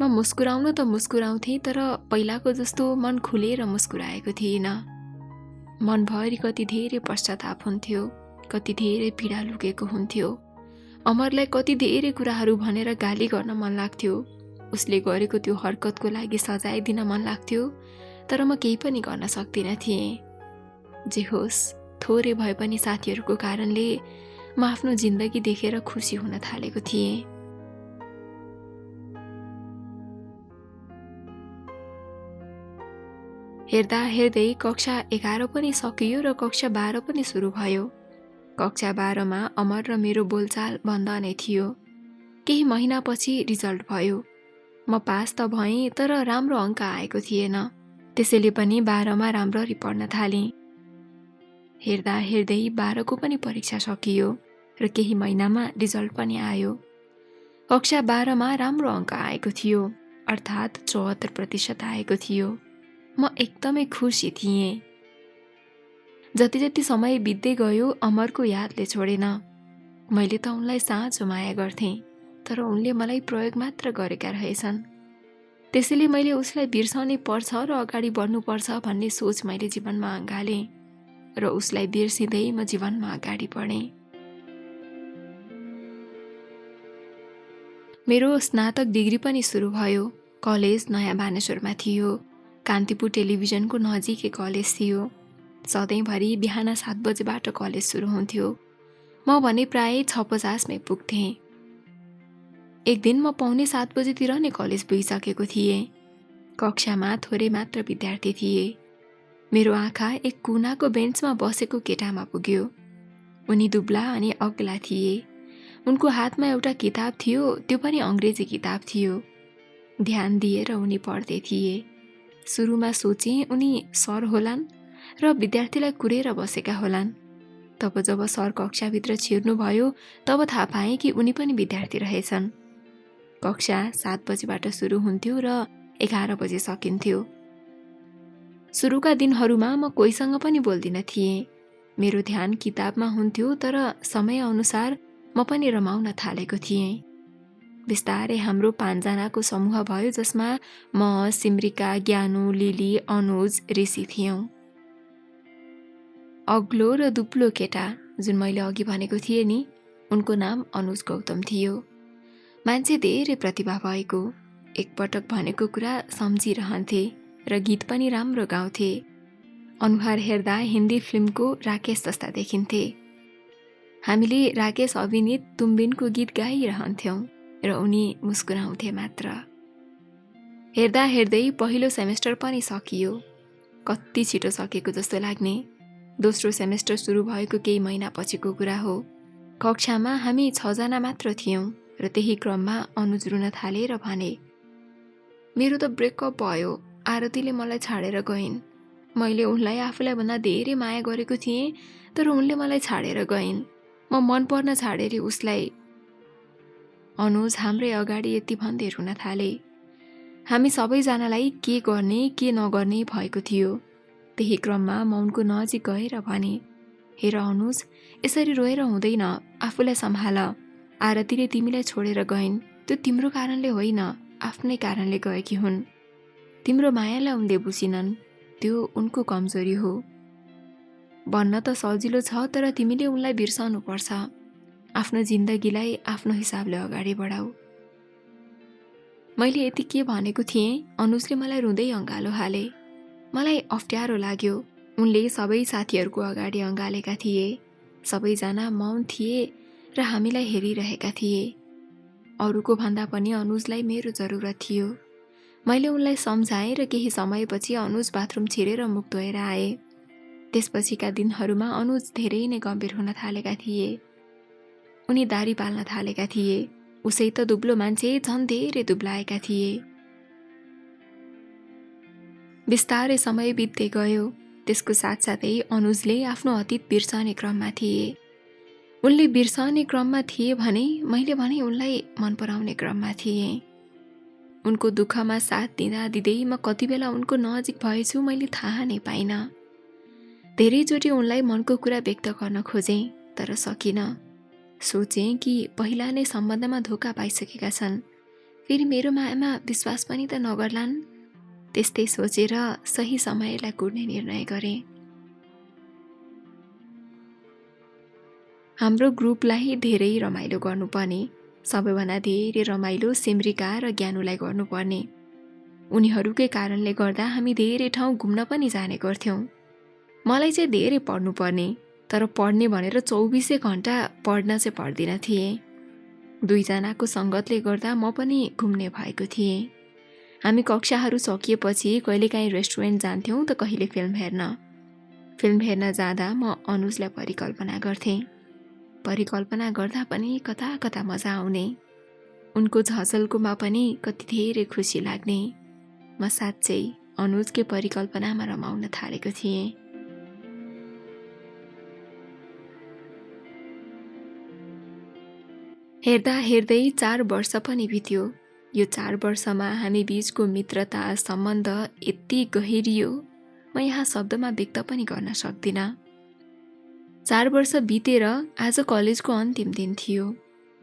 म मुस्कुराउनु त मुस्कुराउँथेँ, तर पहिलाको जस्तो मन खुलेर मुस्कुराएको थिइनँ। मनभरि कति धेरै पश्चाताप हुन्थ्यो, कति धेरै पीडा लुकेको हुन्थ्यो। अमरलाई कति धेरै कुराहरू भनेर गाली गर्न मन लाग्थ्यो। उसले गरेको त्यो हरकतको लागि सजाय दिन मन लाग्थ्यो, तर म केही पनि गर्न सक्दिनँ थिएँ। जे होस्, थोरै भए पनि साथीहरूको कारणले म आफ्नो जिन्दगी देखेर खुसी हुन थालेको थिएँ। हेर्दा हेर्दै कक्षा 11 पनि सकियो र कक्षा 12 पनि सुरु भयो। कक्षा 12 मा अमर र मेरो बोलचाल बन्द नै थियो। केही महिनापछि रिजल्ट भयो। म पास त भएँ, तर राम्रो अङ्क आएको थिएन। त्यसैले पनि 12 मा राम्ररी पढ्न थालेँ। हेर्दा हेर्दै 12 को पनि परीक्षा सकियो र केही महिनामा रिजल्ट पनि आयो। कक्षा 12 मा राम्रो अङ्क आएको थियो, अर्थात् 74% आएको थियो। म एकदमै खुसी थिएँ। जति जति समय बित्दै गयो अमरको यादले छोडेन। मैले त उनलाई साँचो माया गर्थेँ, तर उनले मलाई प्रयोग मात्र गरेका रहेछन्। त्यसैले मैले उसलाई बिर्साउनै पर्छ र अगाडि बढ्नुपर्छ भन्ने सोच मैले जीवनमा अँगालेँ र उसलाई बिर्सिँदै म जीवनमा अगाडि बढेँ। मेरो स्नातक डिग्री पनि सुरु भयो। कलेज नयाँ बानेश्वरमा थियो। कान्तिपुर टेलिभिजनको नजिकै कलेज थियो। सधैँभरि बिहान 7 बजेबाट कलेज सुरु हुन्थ्यो। म भने प्राय 6:50 मै पुग्थेँ। एक दिन म पौने 7 बजेतिर नै कलेज पुगिसकेको थिएँ। कक्षामा थोरै मात्र विद्यार्थी थिए। मेरो आँखा एक कुनाको बेन्चमा बसेको केटामा पुग्यो। उनी दुब्ला अनि अग्ला थिए। उनको हातमा एउटा किताब थियो, त्यो पनि अङ्ग्रेजी किताब थियो। ध्यान दिएर उनी पढ्दै थिए। सुरुमा सोचेँ उनी सर होलान् र विद्यार्थीलाई कुरेर बसेका होलान्। तब जब सर कक्षाभित्र छिर्नुभयो तब थाहा पाएँ कि उनी पनि विद्यार्थी रहेछन्। कक्षा 7 बजेबाट सुरु हुन्थ्यो र 11 बजे सकिन्थ्यो। सुरुका दिनहरूमा म कोहीसँग पनि बोल्दिन थिएँ। मेरो ध्यान किताबमा हुन्थ्यो, तर समयअनुसार म पनि रमाउन थालेको थिएँ। बिस्तारै हाम्रो 5 जनाको समूह भयो, जसमा म, सिमरिका, ज्ञानु, लिली, अनुज, ऋषि थियौँ। अग्लो र दुब्लो केटा जुन मैले अघि भनेको थिएँ नि, उनको नाम अनुज गौतम थियो। मान्छे धेरै प्रतिभा भएको, एकपटक भनेको कुरा सम्झिरहन्थे र गीत पनि राम्रो गाउँथे। अनुहार हेर्दा हिन्दी फिल्मको राकेश जस्ता देखिन्थे। हामीले राकेश अभिनीत तुम्बिनको गीत गाइरहन्थ्यौँ र उनी मुस्कुराउँथे मात्र। हेर्दा हेर्दै पहिलो सेमेस्टर पनि सकियो। कति छिटो सकेको जस्तो लाग्ने। दोस्रो सेमेस्टर सुरु भएको केही महिना पछिको कुरा हो। कक्षामा हामी 6 जना मात्र थियौँ र त्यही क्रममा अनुज रुन थाले र भने, मेरो त ब्रेकअप भयो, आरतीले मलाई छाडेर गइन्। मैले उनलाई आफूलाई भन्दा धेरै माया गरेको थिएँ, तर उनले मलाई छाडेर गइन्। म मन पर्न छाडेँ उसलाई। अनुज हाम्रै अगाडि यति भन्दै रुन थाले। हामी सबैजनालाई के गर्ने के नगर्ने भएको थियो। त्यही क्रममा म उनको नजिक गएर भने, हेर अनुज, यसरी रोएर हुँदैन, आफूलाई सम्हाल। आरतीले तिमीलाई छोडेर गइन्, त्यो तिम्रो कारणले होइन, आफ्नै कारणले गएकी हुन्। तिम्रो मायालाई उनले बुझिनन्, त्यो उनको कमजोरी हो। भन्न त सजिलो छ, तर तिमीले उनलाई बिर्साउनु पर्छ। आफ्नो जिन्दगीलाई आफ्नो हिसाबले अगाडि बढाऊ। मैले यति के भनेको थिएँ, अनुजले मलाई रुँदै अँगालो हाले। मलाई अप्ठ्यारो लाग्यो। उनले सबै साथीहरूको अगाडि अँगालेका थिए। सबैजना मौन थिए र हामीलाई हेरिरहेका थिए। अरूको भन्दा पनि अनुजलाई मेरो जरुरत थियो। मैले उनलाई सम्झाएँ र केही समयपछि अनुज बाथरुम छिरेर मुख धोएर आए। त्यसपछिका दिनहरूमा अनुज धेरै नै गम्भीर हुन थालेका थिए। उनी दारी पाल्न थालेका थिए। उसै त दुब्लो मान्छे झन् धेरै दुब्लाएका थिए। बिस्तारै समय बित्दै गयो। त्यसको साथसाथै अनुजले आफ्नो अतीत बिर्सने क्रममा थिए। उनले बिर्सने क्रममा थिए भने मैले भने उनलाई मन पराउने क्रममा थिएँ। उनको दुःखमा साथ दिँदा दिँदै म कति बेला उनको नजिक भएछु मैले थाहा नै पाइनँ। धेरैचोटि उनलाई मनको कुरा व्यक्त गर्न खोजेँ, तर सकिनँ। सोचेँ कि पहिला नै सम्बन्धमा धोका पाइसकेका छन्, फेरि मेरो मायामा विश्वास पनि त नगर्लान्। त्यस्तै सोचेर सही समयलाई कुर्ने निर्णय गरेँ। हाम्रो ग्रुपलाई धेरै रमाइलो गर्नुपर्ने, सबैभन्दा धेरै रमाइलो सिमरिका र ज्ञानुलाई गर्नुपर्ने। उनीहरूकै कारणले गर्दा हामी धेरै ठाउँ घुम्न पनि जाने गर्थ्यौँ। मलाई चाहिँ धेरै पढ्नुपर्ने, तर पढ्ने भनेर 24 घण्टा पढ्न चाहिँ पढ्दिन थिएँ। 2 जनाको सङ्गतले गर्दा म पनि घुम्ने भएको थिएँ। हामी कक्षाहरू सकिएपछि कहिलेकाहीँ रेस्टुरेन्ट जान्थ्यौँ त कहिले फिल्म हेर्न। फिल्म हेर्न जाँदा म अनुजलाई परिकल्पना गर्थेँ। परिकल्पना गर्दा पनि कता कता मजा आउने। उनको झझल्कोमा पनि कति धेरै खुसी लाग्ने। म साँच्चै अनुजकै परिकल्पनामा रमाउन थालेको थिएँ। हेर्दा हेर्दै 4 वर्ष पनि बित्यो। यो 4 वर्षमा हामी बीचको मित्रता सम्बन्ध यति गहिरियो, म यहाँ शब्दमा व्यक्त पनि गर्न सक्दिनँ। 4 वर्ष बितेर आज कलेजको अन्तिम दिन थियो।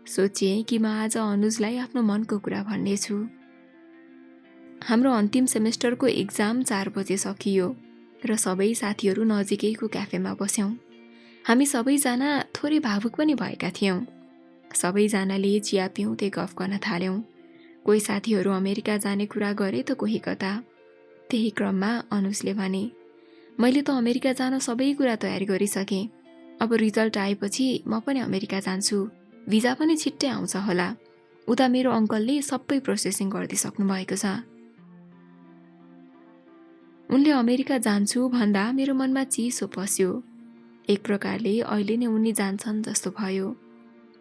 सोचेँ कि म आज अनुजलाई आफ्नो मनको कुरा भन्नेछु। हाम्रो अन्तिम सेमेस्टरको एक्जाम 4 बजे सकियो र सबै साथीहरू नजिकैको क्याफेमा बस्यौँ। हामी सबैजना थोरै भावुक पनि भएका थियौँ। सबैजनाले चिया पिउँदै गफ गर्न थाल्यौँ। कोही साथीहरू अमेरिका जाने कुरा गरे त कोही कता। त्यही क्रममा अनुजले भने, मैले त अमेरिका जान सबै कुरा तयारी गरिसकेँ। अब रिजल्ट आएपछि म पनि अमेरिका जान्छु। भिजा पनि छिट्टै आउँछ होला। उता मेरो अङ्कलले सबै प्रोसेसिङ गरिदिइसक्नु भएको छ। उनले अमेरिका जान्छु भन्दा मेरो मनमा चिसो पस्यो। एक प्रकारले अहिले नै उनी जान्छन् जस्तो भयो।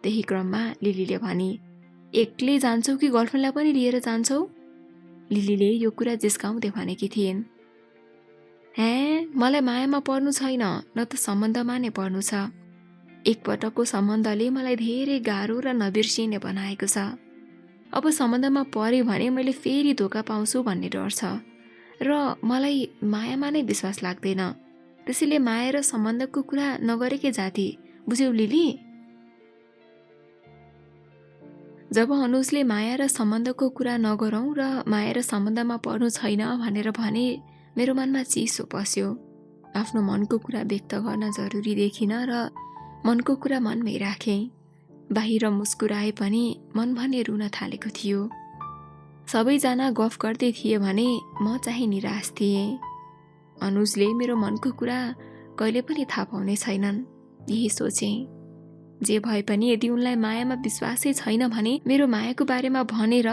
त्यही क्रममा लिलीले भने, एक्लै जान्छौ कि गर्लफ्रेन्डलाई पनि लिएर जान्छौ? लिलीले यो कुरा जिस्काउँदै भनेकी थिइन्। हे, मलाई मायामा पर्नु छैन, न त सम्बन्धमा नै पर्नु छ। एकपटकको सम्बन्धले मलाई धेरै गाह्रो र नबिर्सिने बनाएको छ। अब सम्बन्धमा परे भने मैले फेरि धोका पाउँछु भन्ने डर छ र मलाई मायामा नै विश्वास लाग्दैन। त्यसैले माया र सम्बन्धको कुरा नगरेकै जाति, बुझ्यौ लिली? जब अनुजले माया र सम्बन्धको कुरा नगरौँ र माया र सम्बन्धमा पर्नु छैन भनेर भने मेरो मनमा चिसो पस्यो। आफ्नो मनको कुरा व्यक्त गर्न जरुरी देखिन र मनको कुरा मनमै राखेँ। बाहिर मुस्कुराए पनि मन भने रुन थालेको थियो। सबैजना गफ गर्दै थिए भने म चाहिँ निराश थिएँ। अनुजले मेरो मनको कुरा कहिले पनि थाहा पाउने छैनन्, यही सोचेँ। जे भए पनि यदि उनलाई मायामा विश्वासै छैन भने मेरो मायाको बारेमा भनेर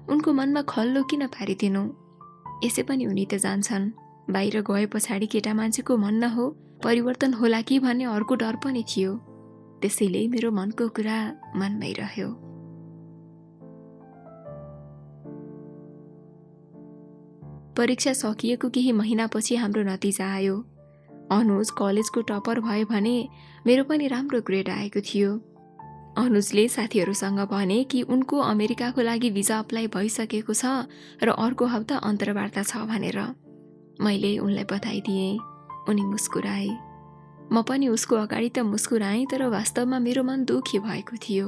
उनको मनमा खल्लो किन पारिदिनु? यसै पनि उनी त जान्छन्, बाहिर गए पछाडि केटा मान्छेको मन न हो परिवर्तन होला कि भन्ने अर्को डर पनि थियो। त्यसैले मेरो मनको कुरा मनमै रह्यो। परीक्षा सकिएको केही महिनापछि हाम्रो नतिजा आयो। अनुज कलेजको टपर भयो भने मेरो पनि राम्रो ग्रेड आएको थियो। अनुजले साथीहरूसँग भने कि उनको अमेरिकाको लागि भिजा अप्लाई भइसकेको छ र अर्को हप्ता अन्तर्वार्ता छ भनेर। मैले उनलाई बधाई दिएँ। उनी मुस्कुराए। म पनि उसको अगाडि त मुस्कुराएँ, तर वास्तवमा मेरो मन दुखी भएको थियो।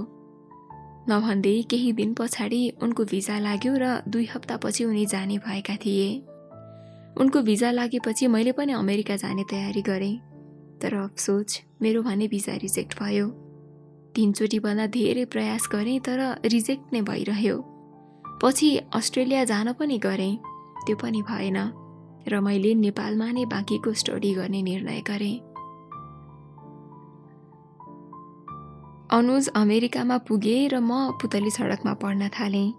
नभन्दै केही दिन पछाडि उनको भिजा लाग्यो र 2 हप्तापछि उनी जाने भएका थिए। उनको भिजा लागेपछि मैले पनि अमेरिका जाने तयारी गरेँ, तर अफसोच मेरो भने भिजा रिजेक्ट भयो। 3 चोटिभन्दा धेरै प्रयास गरेँ तर रिजेक्ट नै भइरह्यो। पछि अस्ट्रेलिया जान पनि गरेँ, त्यो पनि भएन र मैले नेपालमा नै बाँकीको स्टडी गर्ने निर्णय गरेँ। अनुज अमेरिकामा पुगे र म पुतली सडकमा पढ्न थालेँ।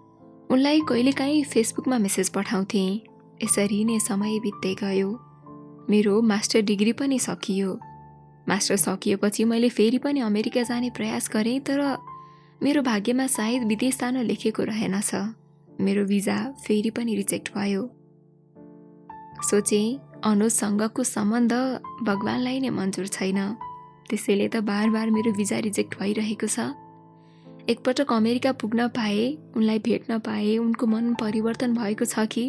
उनलाई कहिलेकाहीँ फेसबुकमा मेसेज पठाउँथेँ। यसरी नै समय बित्दै गयो। मेरो मास्टर डिग्री पनि सकियो। मास्टर सकिएपछि मैले फेरि पनि अमेरिका जाने प्रयास गरेँ, तर मेरो भाग्यमा सायद विदेश जान लेखेको रहेनछ। मेरो भिजा फेरि पनि रिजेक्ट भयो। सोचेँ अनुजसँगको सम्बन्ध भगवानलाई नै मन्जुर छैन, त्यसैले त बार बार मेरो भिजा रिजेक्ट भइरहेको छ। एकपटक अमेरिका पुग्न पाए, उनलाई भेट्न पाए, उनको मन परिवर्तन भएको छ कि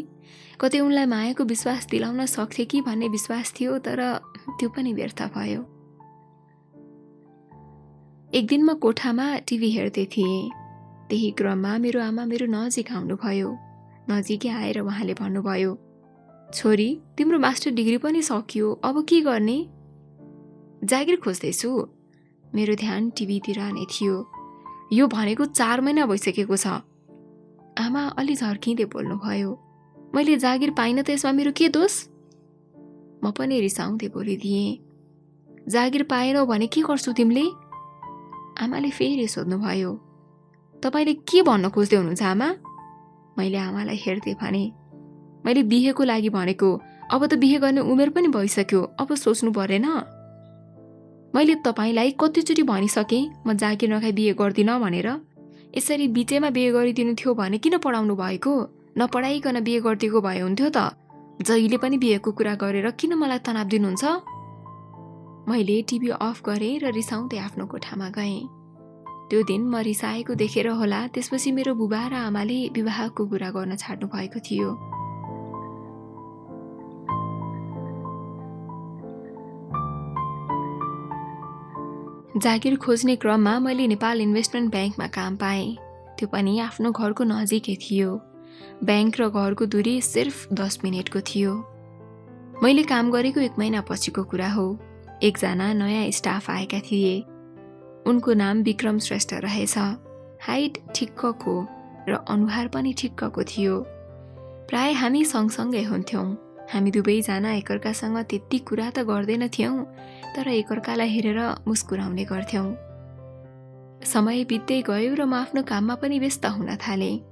कतै उनलाई मायाको विश्वास दिलाउन सक्थे कि भन्ने विश्वास थियो, तर त्यो पनि व्यर्थ भयो। एक दिन म कोठामा टिभी हेर्दै थिएँ। त्यही क्रममा मेरो आमा मेरो नजिक आउनुभयो। नजिकै आएर उहाँले भन्नुभयो, छोरी तिम्रो मास्टर डिग्री पनि सकियो, अब के गर्ने? जागिर खोज्दैछु। मेरो ध्यान टिभीतिर नै थियो। यो भनेको 4 महिना भइसकेको छ। आमा अलि झर्किँदै बोल्नुभयो, मैले जागिर पाइन त यसमा मेरो के दोष? म पनि रिसाउँदै बोलिदिएँ, जागिर पाएनौ भने के गर्छौ तिमीले? आमाले फेरि सोध्नुभयो, तपाईले के भन्न खोज्दै हुनुहुन्छ आमा? मैले आमालाई हेर्दै भने, मैले बिहेको लागि भनेको, अब त बिहे गर्ने उमेर पनि भइसक्यो, अब सोच्नु परेन? मैले तपाईलाई कतिचोटि भनिसकेँ म जागिर नखाई बिहे गर्दिन भनेर। यसरी बिचैमा बिहे गरिदिनु थियो भने किन पढाउनु भएको? नपढाइकन बिहे गरिदिएको भए हुन्थ्यो त। जहिले पनि बिहेको कुरा गरेर किन मलाई तनाव दिनुहुन्छ? मैले टिभी अफ गरेँ र रिसाउँदै आफ्नो कोठामा गएँ। त्यो दिन म रिसाएको देखेर होला, त्यसपछि मेरो बुबा र आमाले विवाहको कुरा गर्न छाड्नु भएको थियो। जागिर खोज्ने क्रममा मैले नेपाल इन्भेस्टमेन्ट ब्याङ्कमा काम पाएँ। त्यो पनि आफ्नो घरको नजिकै थियो। ब्याङ्क र घरको दूरी सिर्फ 10 मिनेटको थियो। मैले काम गरेको 1 महिना पछिको कुरा हो। एकजना नयाँ स्टाफ आएका थिए। उनको नाम विक्रम श्रेष्ठ रहेछ। हाइट ठिक्कको र अनुहार पनि ठिक्कको थियो। प्राय हामी सँगसँगै हुन्थ्यौँ। हामी दुवैजना एकअर्कासँग त्यति कुरा त गर्दैन थियौँ, तर एकअर्कालाई हेरेर मुस्कुराउने गर्थ्यौँ। समय बित्दै गयो र म आफ्नो काममा पनि व्यस्त हुन थालेँ।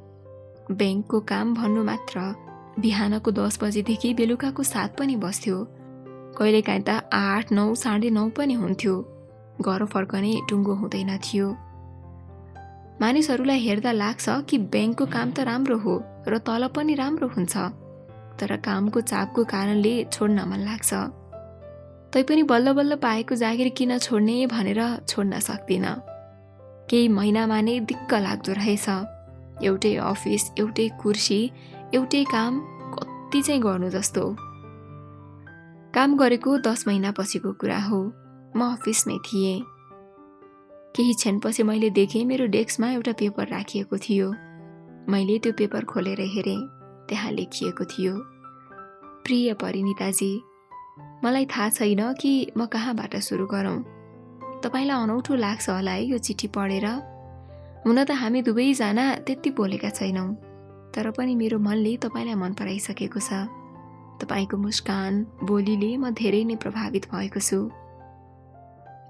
ब्याङ्कको काम भन्नु मात्र बिहानको 10 बजेदेखि बेलुकाको 7 पनि बस्थ्यो। कहिलेकाहीँ त 8, 9, 9:30 पनि हुन्थ्यो। घर फर्कने टुङ्गो हुँदैन थियो। मानिसहरूलाई हेर्दा लाग्छ कि ब्याङ्कको काम त राम्रो हो र तलब पनि राम्रो हुन्छ, तर कामको चापको कारणले छोड्न मन लाग्छ। तैपनि बल्ल बल्ल पाएको जागिर किन छोड्ने भनेर छोड्न सक्दिन। केही महिनामा नै दिक्क लाग्दो रहेछ। एउटै अफिस, एउटै कुर्सी, एउटै काम, कति चाहिँ गर्नु जस्तो। काम गरेको 10 महिना पछिको कुरा हो। म अफिसमै थिएँ। केही क्षणपछि मैले देखेँ मेरो डेस्कमा एउटा पेपर राखिएको थियो। मैले त्यो पेपर खोलेर हेरेँ। त्यहाँ लेखिएको थियो, प्रिय परिणिताजी, मलाई थाहा छैन कि म कहाँबाट सुरु गरौँ। तपाईलाई अनौठो लाग्छ होला है यो चिठी पढेर। हुन त हामी दुवैजना त्यति बोलेका छैनौँ, तर पनि मेरो मनले तपाईलाई मन पराइसकेको छ। तपाईको मुस्कान, बोलीले म धेरै नै प्रभावित भएको छु।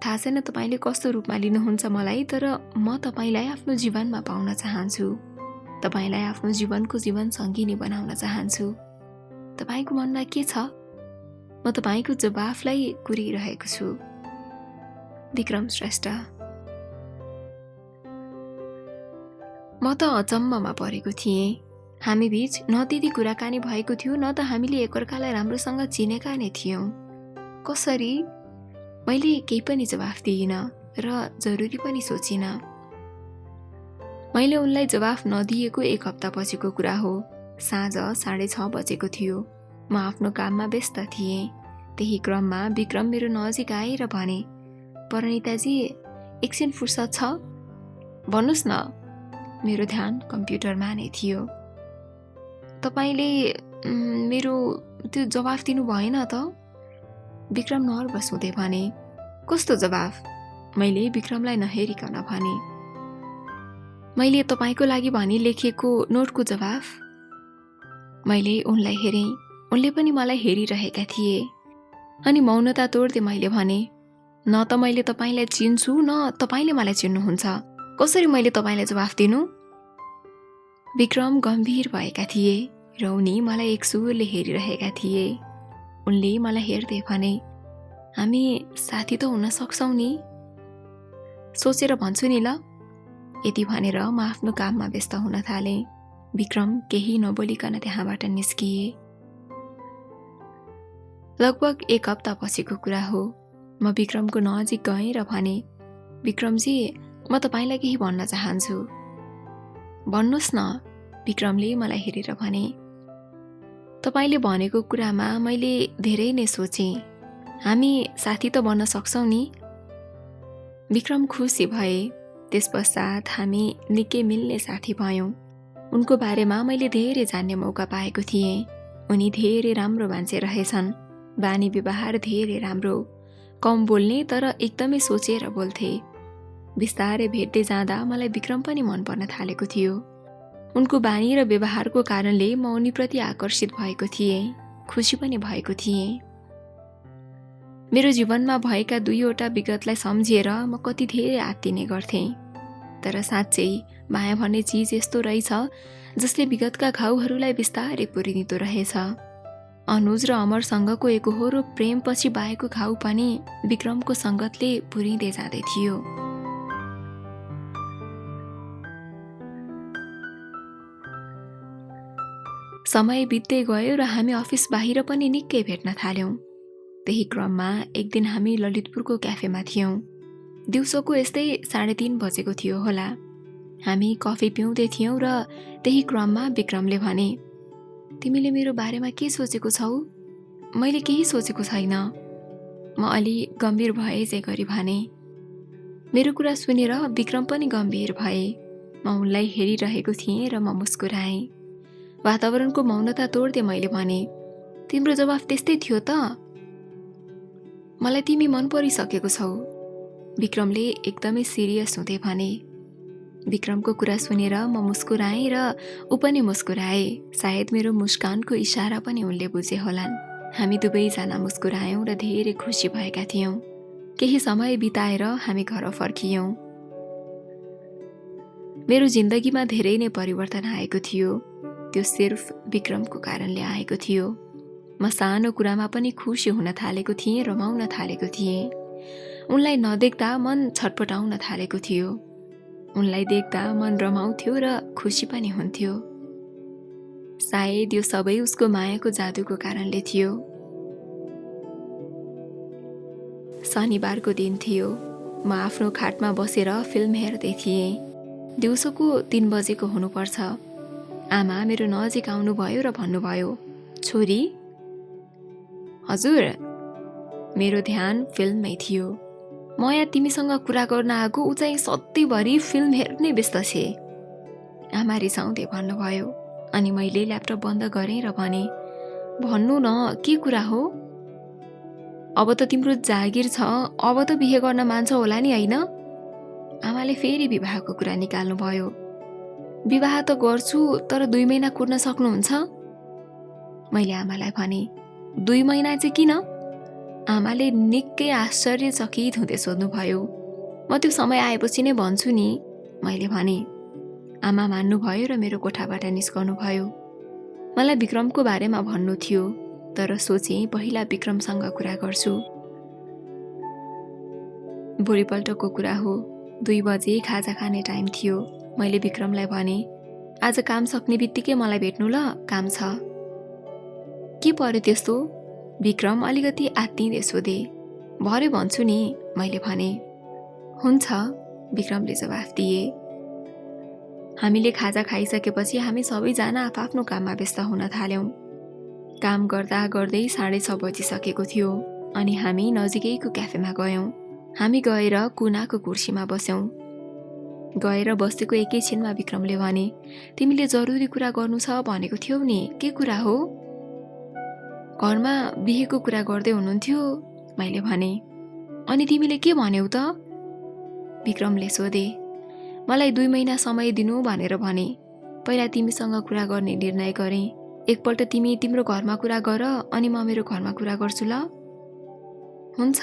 थाहा छैन तपाईले कस्तो रूपमा लिनुहुन्छ मलाई, तर म तपाईलाई आफ्नो जीवनमा पाउन चाहन्छु। तपाईलाई आफ्नो जीवनको जीवन सङ्गिनी बनाउन चाहन्छु। तपाईको मनमा के छ? म तपाईको जवाफलाई कुरिरहेको छु। विक्रम श्रेष्ठ। म त अचम्ममा परेको थिएँ। हामी बीच न त्यति कुराकानी भएको थियो, न त हामीले एकअर्कालाई राम्रोसँग चिनेका नै थियौँ। कसरी? मैले केही पनि जवाफ दिइनँ र जरुरी पनि सोचिनँ। मैले उनलाई जवाफ नदिएको 1 हप्ता पछिको कुरा हो। साँझ 6:30 बजेको थियो। म आफ्नो काममा व्यस्त थिएँ। त्यही क्रममा विक्रम मेरो नजिक आएर भने, परिणिताजी, एकछिन फुर्सद छ? भन्नुहोस् न। मेरो ध्यान कम्प्युटरमा नै थियो। तपाईले मेरो त्यो जवाफ दिनु भएन त? विक्रम नर्भस हुँदै भने। कस्तो जवाफ? मैले विक्रमलाई नहेरिकन भने। मैले तपाईको लागि भनी लेखेको नोटको जवाफ। मैले उनलाई हेरेँ। उनले पनि मलाई हेरिरहेका थिए। अनि मौनता तोड्दै मैले भने, न त मैले तपाईलाई चिन्छु, न तपाईले मलाई चिन्नुहुन्छ। कसरी मैले तपाईलाई जवाफ दिनु? विक्रम गम्भीर भएका थिए र उनी मलाई एकसुरले हेरिरहेका थिए। उनले मलाई हेर्दै भने, हामी साथी त हुन सक्छौं नि? सोचेर भन्छु नि ल। यति भनेर म आफ्नो काममा व्यस्त हुन थालेँ। विक्रम केही नबोलिकन त्यहाँबाट निस्किए। लगभग 1 हप्ता पछिको कुरा हो। म विक्रमको नजिक गएँ र भने, विक्रमजी, म तपाईलाई केही भन्न चाहन्छु। भन्नुहोस् न। विक्रमले मलाई हेरेर भने। तपाईले भनेको कुरामा मैले धेरै नै सोचेँ। हामी साथी त बन्न सक्छौं नि? विक्रम खुसी भए। त्यसपश्चात हामी निकै मिल्ने साथी भयौं। उनको बारेमा मैले धेरै जान्ने मौका पाएको थिएँ। उनी धेरै राम्रो मान्छे रहेछन्। बानी व्यवहार धेरै राम्रो। कम बोल्ने तर एकदमै सोचेर बोल्थे। बिस्तारै भेट्दै जाँदा मलाई विक्रम पनि मन पर्न थालेको थियो। उनको बानी र व्यवहारको कारणले म उनीप्रति आकर्षित भएको थिएँ। खुसी पनि भएको थिएँ। मेरो जीवनमा भएका 2वटा विगतलाई सम्झिएर म कति धेरै आत्तिने गर्थेँ। तर साँच्चै माया भन्ने चिज यस्तो रहेछ जसले विगतका घाउहरूलाई बिस्तारै पुरिदिँदो रहेछ। अनुज र अमरसँगको एकहोरो प्रेमपछि बाएको घाउ पनि विक्रमको सङ्गतले पुरिँदै जाँदै थियो। समय बित्दै गयो र हामी अफिस बाहिर पनि निकै भेट्न थाल्यौं। त्यही क्रममा एक दिन हामी ललितपुरको क्याफेमा थियौं। दिउँसोको यस्तै 3:30 बजेको थियो होला। हामी कफी पिउँदै थियौं र त्यही क्रममा विक्रमले भने, तिमीले मेरो बारेमा के सोचेको छौ? मैले केही सोचेको छैन। म अलि गम्भीर भए जे गरी भने। मेरो कुरा सुनेर विक्रम पनि गम्भीर भए। म उनलाई हेरिरहेको थिएँ र म मुस्कुराएँ। वातावरणको मौनता तोड्दै मैले भने, तिम्रो जवाफ त्यस्तै थियो त? मलाई तिमी मन परिसकेको छौ। विक्रमले एकदमै सिरियस हुँदै भने। विक्रमको कुरा सुनेर म मुस्कुराएँ र ऊ पनि मुस्कुराए। सायद मेरो मुस्कानको इशारा पनि उनले बुझे होलान्। हामी दुवैजना मुस्कुरायौं र धेरै खुसी भएका थियौं। केही समय बिताएर हामी घर फर्कियौं। मेरो जिन्दगीमा धेरै नै परिवर्तन आएको थियो। त्यो सिर्फ विक्रमको कारणले आएको थियो। म सानो कुरामा पनि खुसी हुन थालेको थिएँ, रमाउन थालेको थिएँ। उनलाई नदेख्दा मन छटपटाउन थालेको थियो। उनलाई देख्दा मन रमाउँथ्यो र खुसी पनि हुन्थ्यो। सायद यो सबै उसको मायाको जादुको कारणले थियो। शनिबारको दिन थियो। म आफ्नो खाटमा बसेर फिल्म हेर्दै थिएँ। दिउँसोको 3 बजेको हुनुपर्छ। आमा मेरो नजिक आउनुभयो र भन्नुभयो, छोरी? हजुर। मेरो ध्यान फिल्ममै थियो। म यहाँ तिमीसँग कुरा गर्न आएको, ऊ चाहिँ सधैँभरि फिल्म हेर्नै व्यस्त छे। आमा रिसाउँदै भन्नुभयो। अनि मैले ल्यापटप बन्द गरेँ र भने, भन्नु न, के कुरा हो? अब त तिम्रो जागिर छ, अब त बिहे गर्न मान्छ होला नि, होइन? आमाले फेरि विवाहको कुरा निकाल्नुभयो। विवाह त गर्छु, तर 2 महिना कुर्न सक्नुहुन्छ? मैले आमालाई भने, 2 महिना चाहिँ किन? आमाले निकै आश्चर्यचकित हुँदै सोध्नुभयो। म त्यो समय आएपछि नै भन्छु नि, मैले भने। आमा मान्नुभयो र मेरो कोठाबाट निस्कनु भयो। मलाई विक्रमको बारेमा भन्नु थियो, तर सोचेँ पहिला विक्रमसँग कुरा गर्छु। भोलिपल्टको कुरा हो, 2 बजे खाजा खाने टाइम थियो। मैले विक्रमलाई भने, आज काम सक्ने बित्तिकै मलाई भेट्नु ल, काम छ। के पर्यो त्यस्तो? विक्रम अलिकति आत्तिँदै सोधे। भरे भन्छु नि, मैले भने। हुन्छ, विक्रमले जवाफ दिए। हामीले खाजा खाइसकेपछि हामी सबैजना आफआफ्नो काममा व्यस्त हुन थाल्यौं। काम गर्दा गर्दै 6:30 बजिसकेको थियो अनि हामी नजिकैको क्याफेमा गयौं। हामी गएर कुनाको कुर्सीमा बस्यौं। गएर बसेको एकैछिनमा विक्रमले भने, तिमीले जरुरी कुरा गर्नु छ भनेको थियौ नि, के कुरा हो? घरमा बिहेको कुरा गर्दै हुनुहुन्थ्यो, मैले भने। अनि तिमीले के भन्यौ त? विक्रमले सोधे। मलाई 2 महिना समय दिनु भनेर भने। पहिला तिमीसँग कुरा गर्ने निर्णय गरेँ। एकपल्ट तिमी तिम्रो घरमा कुरा गर, अनि म मेरो घरमा कुरा गर्छु ल? हुन्छ,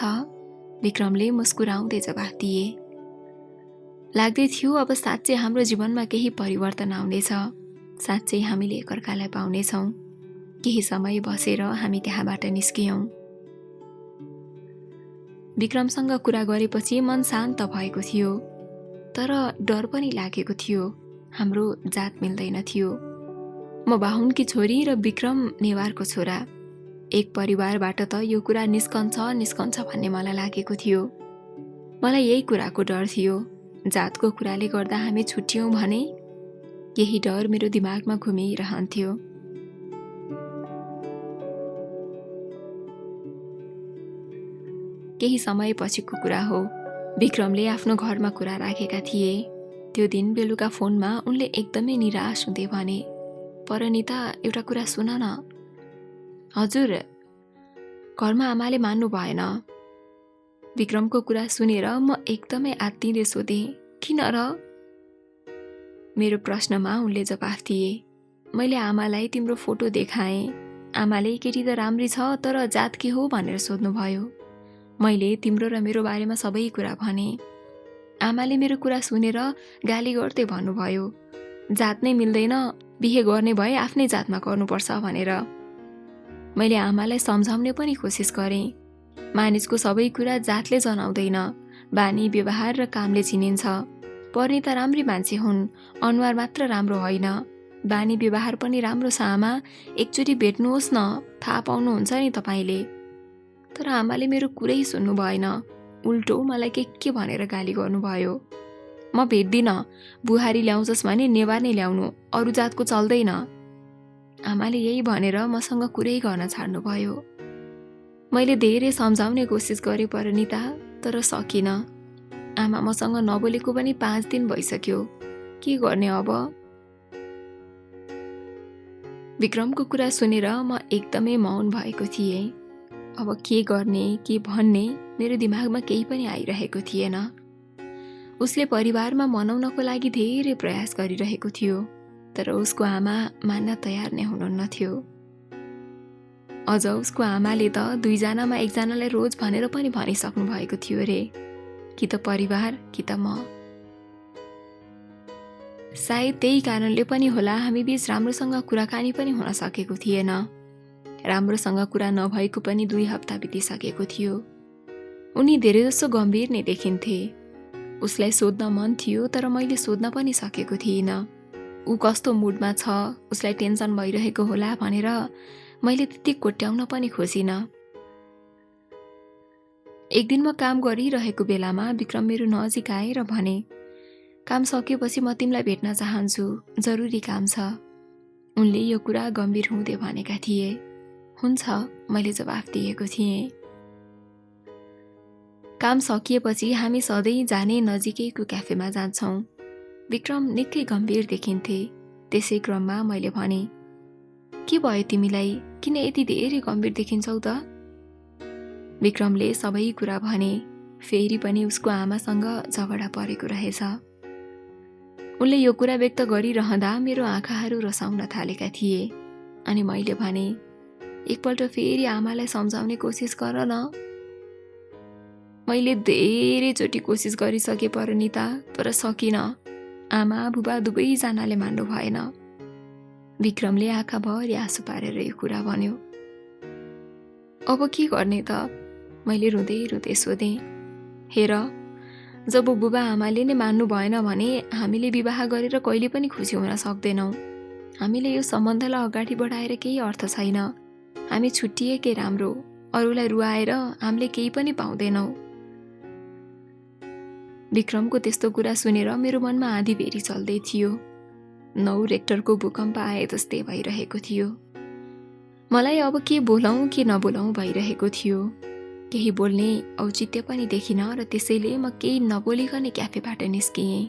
विक्रमले मुस्कुराउँदै जवाफ दिए। लाग्दै थियो अब साँच्चै हाम्रो जीवनमा केही परिवर्तन आउनेछ। साँच्चै हामीले एकअर्कालाई पाउनेछौँ। केही समय बसेर हामी त्यहाँबाट निस्कियौँ। विक्रमसँग कुरा गरेपछि मन शान्त भएको थियो, तर डर पनि लागेको थियो। हाम्रो जात मिल्दैन थियो। म बाहुनकी छोरी र विक्रम नेवारको छोरा। एक परिवारबाट त यो कुरा निस्कन्छ भन्ने मलाई लागेको थियो। मलाई यही कुराको डर थियो। जातको कुराले गर्दा हामी छुट्यौं भने यही डर मेरो दिमागमा घुमिरहन्थ्यो। केही समय पछिको कुरा हो। विक्रमले आफ्नो घरमा कुरा राखेका थिए। त्यो दिन बेलुका फोनमा उनले एकदमै निराश हुँदै भने, परनिता, एउटा कुरा सुन न। हजुर, घरमा आमाले मान्नु भएन। विक्रमको कुरा सुनेर म एकदमै आत्तिँदै सोधेँ, किन र? मेरो प्रश्नमा उनले जवाफ दिए, मैले आमालाई तिम्रो फोटो देखाएँ। आमाले केटी त राम्री छ, तर जात के हो भनेर सोध्नुभयो। मैले तिम्रो र मेरो बारेमा सबै कुरा भने। आमाले मेरो कुरा सुनेर गाली गर्दै भन्नुभयो, जात नै मिल्दैन, बिहे गर्ने भए आफ्नै जातमा गर्नुपर्छ भनेर। मैले आमालाई सम्झाउने पनि कोसिस गरेँ। मानिसको सबै कुरा जातले जनाउँदैन, बानी व्यवहार र कामले चिनिन्छ। परिणीता राम्री मान्छे हुन्, अनुहार मात्र राम्रो होइन, बानी व्यवहार पनि राम्रो छ। आमा, एकचोटि भेट्नुहोस् न, थाहा पाउनुहुन्छ नि तपाईँले। तर आमाले मेरो कुरै सुन्नु भएन। उल्टो मलाई के भनेर गाली गर्नुभयो। म भेट्दिन, बुहारी ल्याउँछस् भने नेवार नै ल्याउनु, अरू जातको चल्दैन। आमाले यही भनेर मसँग कुरै गर्न छाड्नुभयो। मैले धेरै सम्झाउने कोसिस गरेँ परिणीता, तर सकिन। आमा मसँग नबोलेको पनि 5 दिन भइसक्यो। के गर्ने अब? विक्रमको कुरा सुनेर म एकदमै मौन भएको थिएँ। अब के गर्ने, के भन्ने मेरो दिमागमा केही पनि आइरहेको थिएन। उसले परिवारमा मनाउनको लागि धेरै प्रयास गरिरहेको थियो, तर उसको आमा मान्न तयार नै हुनुहुन्न थियो। अझ उसको आमाले त 2 जनामा 1 जनालाई रोज भनेर पनि भनिसक्नु भएको थियो रे, कि त परिवार कि त म। सायद त्यही कारणले पनि होला हामी बीच राम्रोसँग कुराकानी पनि हुन सकेको थिएन। राम्रोसँग कुरा नभएको पनि 2 हप्ता बितिसकेको थियो। उनी धेरैजसो गम्भीर नै देखिन्थे। उसलाई सोध्न मन थियो, तर मैले सोध्न पनि सकेको थिइनँ। ऊ कस्तो मुडमा छ, उसलाई टेन्सन भइरहेको होला भनेर मैले त्यति कोट्याउन पनि खोजिनँ। एक दिन म काम गरिरहेको बेलामा विक्रम मेरो नजिक आएर भने, काम सकेपछि म तिमीलाई भेट्न चाहन्छु, जरुरी काम छ। उनले यो कुरा गम्भीर हुँदै भनेका थिए। हुन्छ, मैले जवाफ दिएको थिएँ। काम सकिएपछि हामी सधैँ जाने नजिकैको क्याफेमा जान्छौँ। विक्रम निकै गम्भीर देखिन्थे। त्यसै क्रममा मैले भने, के भयो तिमीलाई? किन यति धेरै गम्भीर देखिन्छौ त? विक्रमले सबै कुरा भने। फेरि पनि उसको आमासँग झगडा परेको रहेछ। उनले यो कुरा व्यक्त गरिरहँदा मेरो आँखाहरू रसाउन थालेका थिए अनि मैले भने, एकपल्ट फेरि आमालाई सम्झाउने कोसिस गर न। मैले धेरैचोटि कोसिस गरिसके परिणिता, तर सकिन। आमा बुबा दुवैजनाले मान्नु भएन। विक्रमले आँखाभरि आँसु पारेर यो कुरा भन्यो। अब के गर्ने त? मैले रुँदै रुँदै सोधेँ। हेर, जब बुबा आमाले नै मान्नु भएन भने हामीले विवाह गरेर कहिले पनि खुसी हुन सक्दैनौँ। हामीले यो सम्बन्धलाई अगाडि बढाएर केही अर्थ छैन। हामी छुट्टिएकै राम्रो। अरूलाई रुवाएर हामीले केही पनि पाउँदैनौँ। विक्रमको त्यस्तो कुरा सुनेर मेरो मनमा आँधी बेरी चल्दै थियो। 9 रेक्टरको भूकम्प आए जस्तै भइरहेको थियो। मलाई अब के बोलाउँ के नबोलाउँ भइरहेको थियो। केही बोल्ने औचित्य पनि देखिन र त्यसैले म केही नबोलिकनै क्याफेबाट निस्किएँ।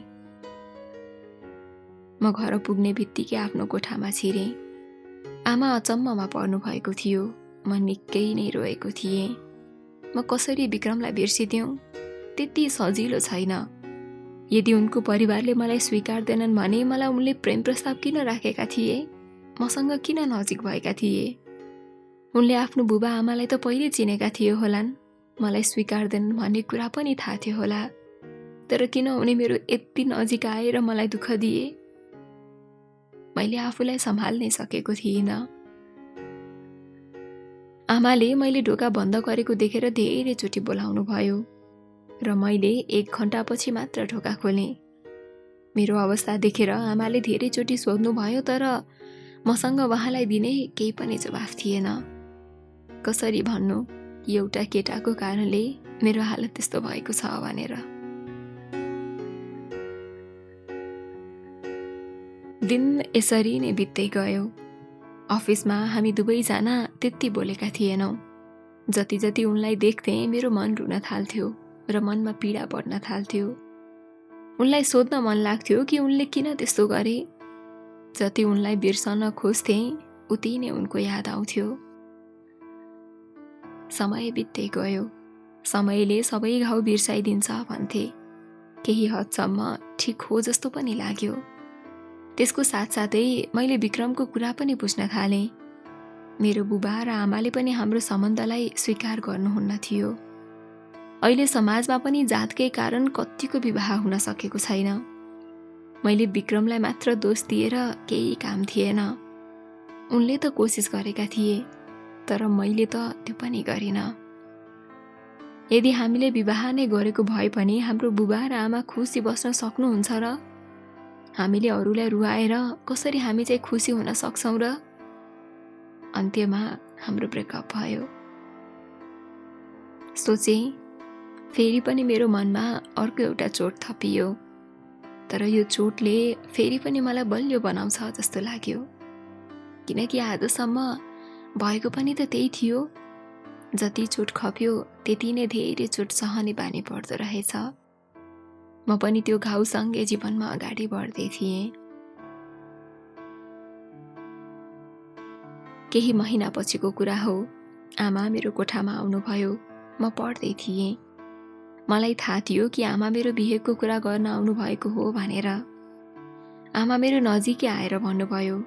म घर पुग्ने बित्तिकै आफ्नो कोठामा छिरेँ। आमा अचम्ममा पर्नु भएको थियो। म निकै नै रोएको थिएँ। म कसरी विक्रमलाई बिर्सिदिउँ? त्यति सजिलो छैन। यदि उनको परिवारले मलाई स्वीकार्दैनन् भने मलाई उनले प्रेम प्रस्ताव किन राखेका थिए? मसँग किन नजिक भएका थिए? उनले आफ्नो बुबा आमालाई त पहिले चिनेका थिए होलान्। मलाई स्वीकार्दैनन् भन्ने कुरा पनि थाहा थियो होला। तर किन उनी मेरो यति नजिक आएर मलाई दुःख दिए? मैले आफूलाई सम्हाल्नै सकेको थिइनँ। आमाले मैले ढोका बन्द गरेको देखेर धेरैचोटि बोलाउनु भयो र मैले 1 घण्टापछि मात्र ढोका खोलेँ। मेरो अवस्था देखेर आमाले धेरैचोटि सोध्नुभयो, तर मसँग उहाँलाई दिने केही पनि जवाफ थिएन। कसरी भन्नु कि एउटा केटाको कारणले मेरो हालत त्यस्तो भएको छ भनेर। दिन यसरी नै बित्दै गयो। अफिसमा हामी दुवैजना त्यति बोलेका थिएनौँ। जति जति उनलाई देख्थेँ मेरो मन रुन थाल्थ्यो र मनमा पीडा बढ्न थाल्थ्यो। उनलाई सोध्न मन लाग्थ्यो कि उनले किन त्यस्तो गरे। जति उनलाई बिर्सन खोज्थेँ उति नै उनको याद आउँथ्यो। समय बित्दै गयो। समयले सबै घाउ बिर्साइदिन्छ भन्थे। केही हदसम्म ठिक हो जस्तो पनि लाग्यो। त्यसको साथसाथै मैले विक्रमको कुरा पनि बुझ्न थालेँ। मेरो बुबा र आमाले पनि हाम्रो सम्बन्धलाई स्वीकार गर्नुहुन्न थियो। अहिले समाजमा पनि जातकै कारण कतिको विवाह हुन सकेको छैन। मैले विक्रमलाई मात्र दोष दिएर केही काम थिएन। उनले त कोसिस गरेका थिए, तर मैले त त्यो पनि गरिनँ। यदि हामीले विवाह नै गरेको भए पनि हाम्रो बुबा र आमा खुसी बस्न सक्नुहुन्छ र? हामीले अरूलाई रुवाएर कसरी हामी चाहिँ खुसी हुन सक्छौँ र? अन्त्यमा हाम्रो ब्रेकअप भयो। सोचेँ, फेरि पनि मेरो मनमा अर्को एउटा चोट थपियो। तर यो चोटले फेरि पनि मलाई बलियो बनाउँछ जस्तो लाग्यो। किनकि आजसम्म भएको पनि त त्यही थियो। जति चोट खप्यो त्यति नै धेरै चोट सहने बानी पर्दो रहेछ। म पनि त्यो घाउसँगै जीवनमा अगाडि बढ्दै थिएँ। केही महिना पछिको कुरा हो। आमा मेरो कोठामा आउनुभयो। म पढ्दै थिएँ। मलाई थाहा थियो कि आमा मेरो बिहेको कुरा गर्न आउनु भएको हो भनेर। आमा मेरो नजिकै आएर भन्नुभयो,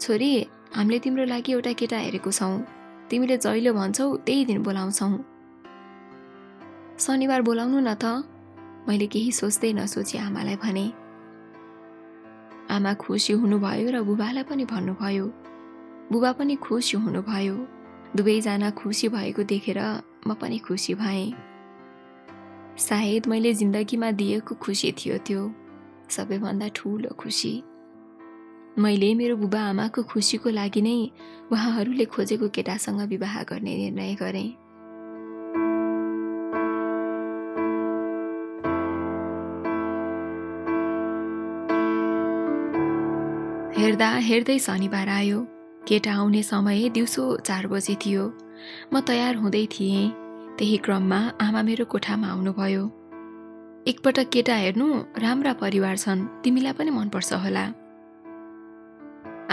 छोरी, हामीले तिम्रो लागि एउटा केटा हेरेको छौँ। तिमीले जहिले भन्छौ त्यही दिन बोलाउँछौँ। शनिबार बोलाउनु न त। मैले केही सोच्दै नसोची आमालाई भने। आमा खुसी हुनुभयो र बुबालाई पनि भन्नुभयो। बुबा पनि खुसी हुनुभयो। दुवैजना खुसी भएको देखेर म पनि खुसी भएँ। सायद मैले जिन्दगीमा दिएको खुसी थियो त्यो, सबैभन्दा ठुलो खुसी। मैले मेरो बुबा आमाको खुसीको लागि नै उहाँहरूले खोजेको केटासँग विवाह गर्ने निर्णय गरेँ। हेर्दा हेर्दै शनिबार आयो। केटा आउने समय दिउँसो 4 बजे थियो। म तयार हुँदै थिएँ। त्यही क्रममा आमा मेरो कोठामा आउनुभयो। एकपटक केटा हेर्नु, राम्रा परिवार छन्, तिमीलाई पनि मनपर्छ होला।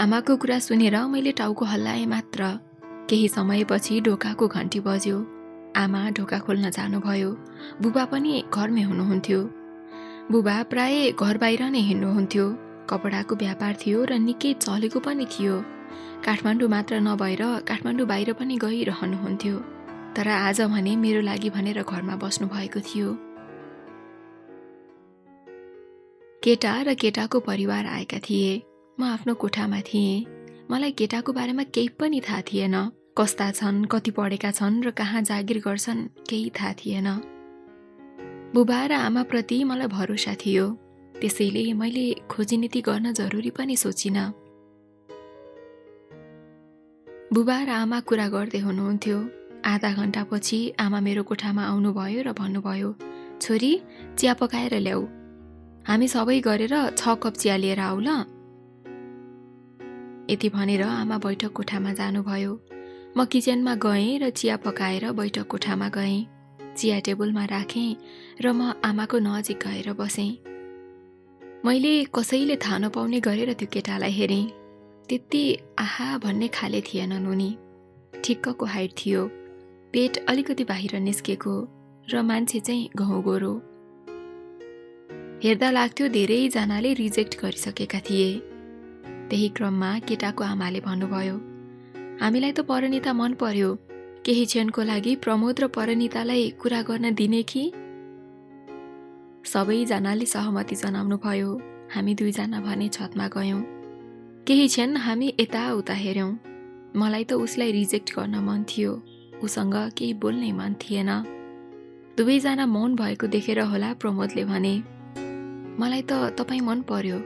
आमाको कुरा सुनेर मैले टाउको हल्लाएँ मात्र। केही समयपछि ढोकाको घन्टी बज्यो। आमा ढोका खोल्न जानुभयो। बुबा पनि घरमै हुनुहुन्थ्यो। बुबा प्राय घर बाहिर नै हिँड्नुहुन्थ्यो। कपडाको व्यापार थियो र निकै चलेको पनि थियो। काठमाडौँ मात्र नभएर काठमाडौँ बाहिर पनि गइरहनुहुन्थ्यो। तर आज भने मेरो लागि भनेर घरमा बस्नु भएको थियो। केटा र केटाको परिवार आएका थिए। म आफ्नो कोठामा थिएँ। मलाई केटाको बारेमा केही पनि थाहा थिएन। कस्ता छन्, कति पढेका छन् र कहाँ जागिर गर्छन् केही थाहा थिएन। बुबा र आमाप्रति मलाई भरोसा थियो। त्यसैले मैले खोजीनीति गर्न जरुरी पनि सोचिनँ। बुबा र आमा कुरा गर्दै हुनुहुन्थ्यो। आधा घण्टापछि आमा मेरो कोठामा आउनुभयो र भन्नुभयो, छोरी चिया पकाएर ल्याऊ। हामी सबै गरेर 6 कप चिया लिएर आऊ ल। यति भनेर आमा बैठक कोठामा जानुभयो। म किचनमा गएँ र चिया पकाएर बैठक कोठामा गएँ। चिया टेबलमा राखेँ र म आमाको नजिक गएर बसेँ। मैले कसैले थाहा नपाउने गरेर त्यो केटालाई हेरेँ। त्यति आहा भन्ने खाले थिएनन् उनी। ठिक्कको हाइट थियो। पेट अलिकति बाहिर निस्केको र मान्छे चाहिँ घाउ गोरो। हेर्दा लाग्थ्यो धेरैजनाले रिजेक्ट गरिसकेका थिए। त्यही क्रममा केटाको आमाले भन्नुभयो, हामीलाई त परिणीता मन पर्यो। केही क्षणको लागि प्रमोद र परिणीतालाई कुरा गर्न दिने कि? सबैजनाले सहमति जनाउनु भयो। हामी दुईजना भने छतमा गयौँ। केही क्षण हामी यताउता हेर्यौँ। मलाई त उसलाई रिजेक्ट गर्न मन थियो। उसँग केही बोल्नै मन थिएन। दुवैजना मौन भएको देखेर होला प्रमोदले भने, मलाई त तपाईँ मन पर्यो।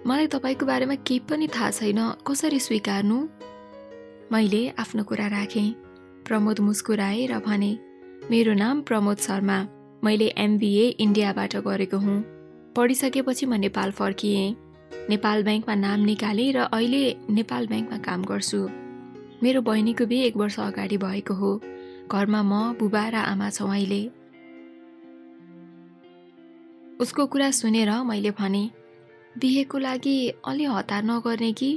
मलाई तपाईँको बारेमा केही पनि थाहा छैन, कसरी स्वीकार्नु? मैले आफ्नो कुरा राखेँ। प्रमोद मुस्कुराए र भने, मेरो नाम प्रमोद शर्मा। मैले MBA इन्डियाबाट गरेको हुँ। पढिसकेपछि म नेपाल फर्किएँ। नेपाल ब्याङ्कमा नाम निकालेँ र अहिले नेपाल ब्याङ्कमा काम गर्छु। मेरो बहिनीको बिहे 1 वर्ष अगाडि भएको हो। घरमा म, बुबा र आमा छौँ अहिले। उसको कुरा सुनेर मैले भने, बिहेको लागि अलि हतार नगर्ने कि?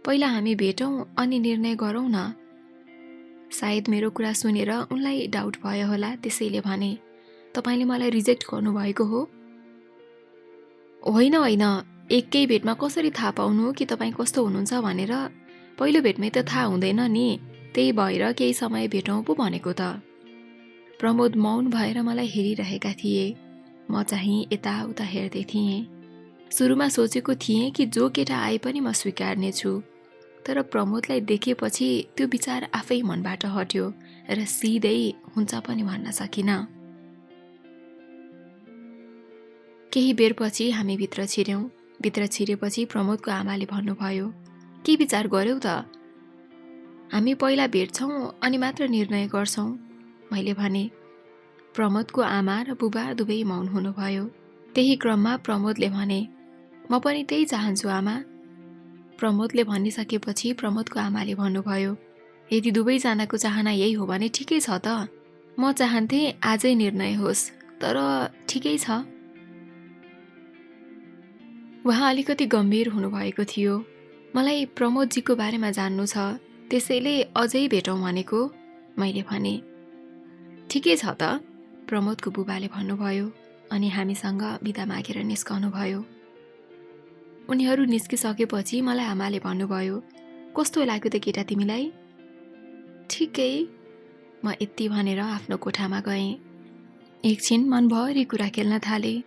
पहिला हामी भेटौँ अनि निर्णय गरौँ न। सायद मेरो कुरा सुनेर उनलाई डाउट भयो होला, त्यसैले भने, तपाईँले मलाई रिजेक्ट गर्नुभएको हो? होइन होइन, एकै भेटमा कसरी थाहा पाउनु कि तपाईँ कस्तो हुनुहुन्छ भनेर? पहिलो भेटमै त थाहा हुँदैन नि। त्यही भएर केही समय भेटौँ पो भनेको त। प्रमोद मौन भएर मलाई हेरिरहेका थिए। म चाहिँ यताउता हेर्दै थिएँ। सुरुमा सोचेको थिएँ कि जो केटा आए पनि म स्वीकार्ने छु। तर प्रमोदलाई देखेपछि त्यो विचार आफै मनबाट हट्यो र सिधै हुन्छ पनि भन्न सकिनँ। केही बेरपछि हामी भित्र छिर्यौँ। भित्र छिरेपछि प्रमोदको आमाले भन्नुभयो, के विचार गर्यौ त? हामी पहिला भेट्छौँ अनि मात्र निर्णय गर्छौँ। मैले भने। प्रमोदको आमा र बुबा दुवै मौन हुनुभयो। त्यही क्रममा प्रमोदले भने, म पनि त्यही चाहन्छु आमा। प्रमोदले भनिसकेपछि प्रमोदको आमाले भन्नुभयो, यदि दुवैजनाको चाहना यही हो भने ठिकै छ त। म चाहन्थे आजै निर्णय होस्, तर ठिकै छ। उहाँ अलिकति गम्भीर हुनुभएको थियो। मलाई प्रमोदजीको बारेमा जान्नु छ, त्यसैले अझै भेटौँ भनेको। मैले भने। ठिकै छ त, प्रमोदको बुबाले भन्नुभयो अनि हामीसँग बिदा मागेर निस्कनुभयो। उनीहरू निस्किसकेपछि मलाई आमाले भन्नुभयो, कस्तो लाग्यो त केटा तिमीलाई? ठिकै, म यति भनेर आफ्नो कोठामा गएँ। एकछिन मनभरि कुरा खेल्न थालेँ।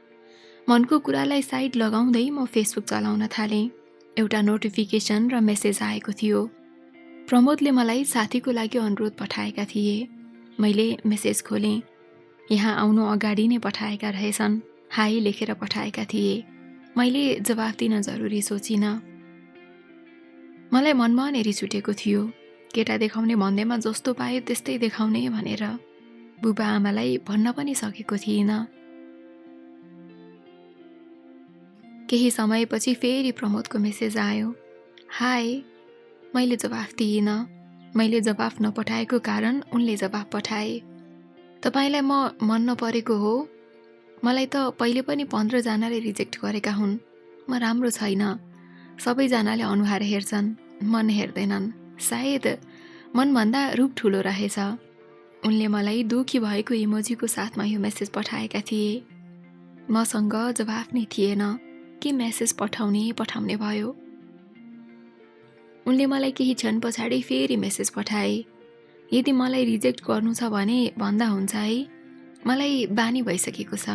मनको कुरालाई साइड लगाउँदै म फेसबुक चलाउन थालेँ। एउटा नोटिफिकेसन र मेसेज आएको थियो। प्रमोदले मलाई साथीको लागि अनुरोध पठाएका थिए। मैले मेसेज खोलेँ। यहाँ आउनु अगाडि नै पठाएका रहेछन्। हाई लेखेर पठाएका थिए। मैले जवाफ दिन जरुरी सोचिनँ। मलाई मनमा नै रिस उठेको थियो। केटा देखाउने भन्दैमा जस्तो पायो त्यस्तै देखाउने भनेर। बुबा आमालाई भन्न पनि सकेको थिइनँ। केही समयपछि फेरि प्रमोदको मेसेज आयो। हाई। मैले जवाफ दिइनँ। मैले जवाफ नपठाएको कारण उनले जवाफ पठाए। तपाईलाई म मन नपरेको हो? मलाई त पहिले पनि 15 जनाले रिजेक्ट गरेका हुन्। म राम्रो छैन। सबैजनाले अनुहार हेर्छन्, मन हेर्दैनन्। सायद मनभन्दा रूप ठुलो रहेछ। उनले मलाई दुखी भएको इमोजीको साथमा यो मेसेज पठाएका थिए। मसँग जवाफ नै थिएन कि मेसेज पठाउने भयो। उनले मलाई केही क्षण पछाडि फेरि मेसेज पठाए। यदि मलाई रिजेक्ट गर्नु छ भने भन्दा हुन्छ है, मलाई बानी भइसकेको छ।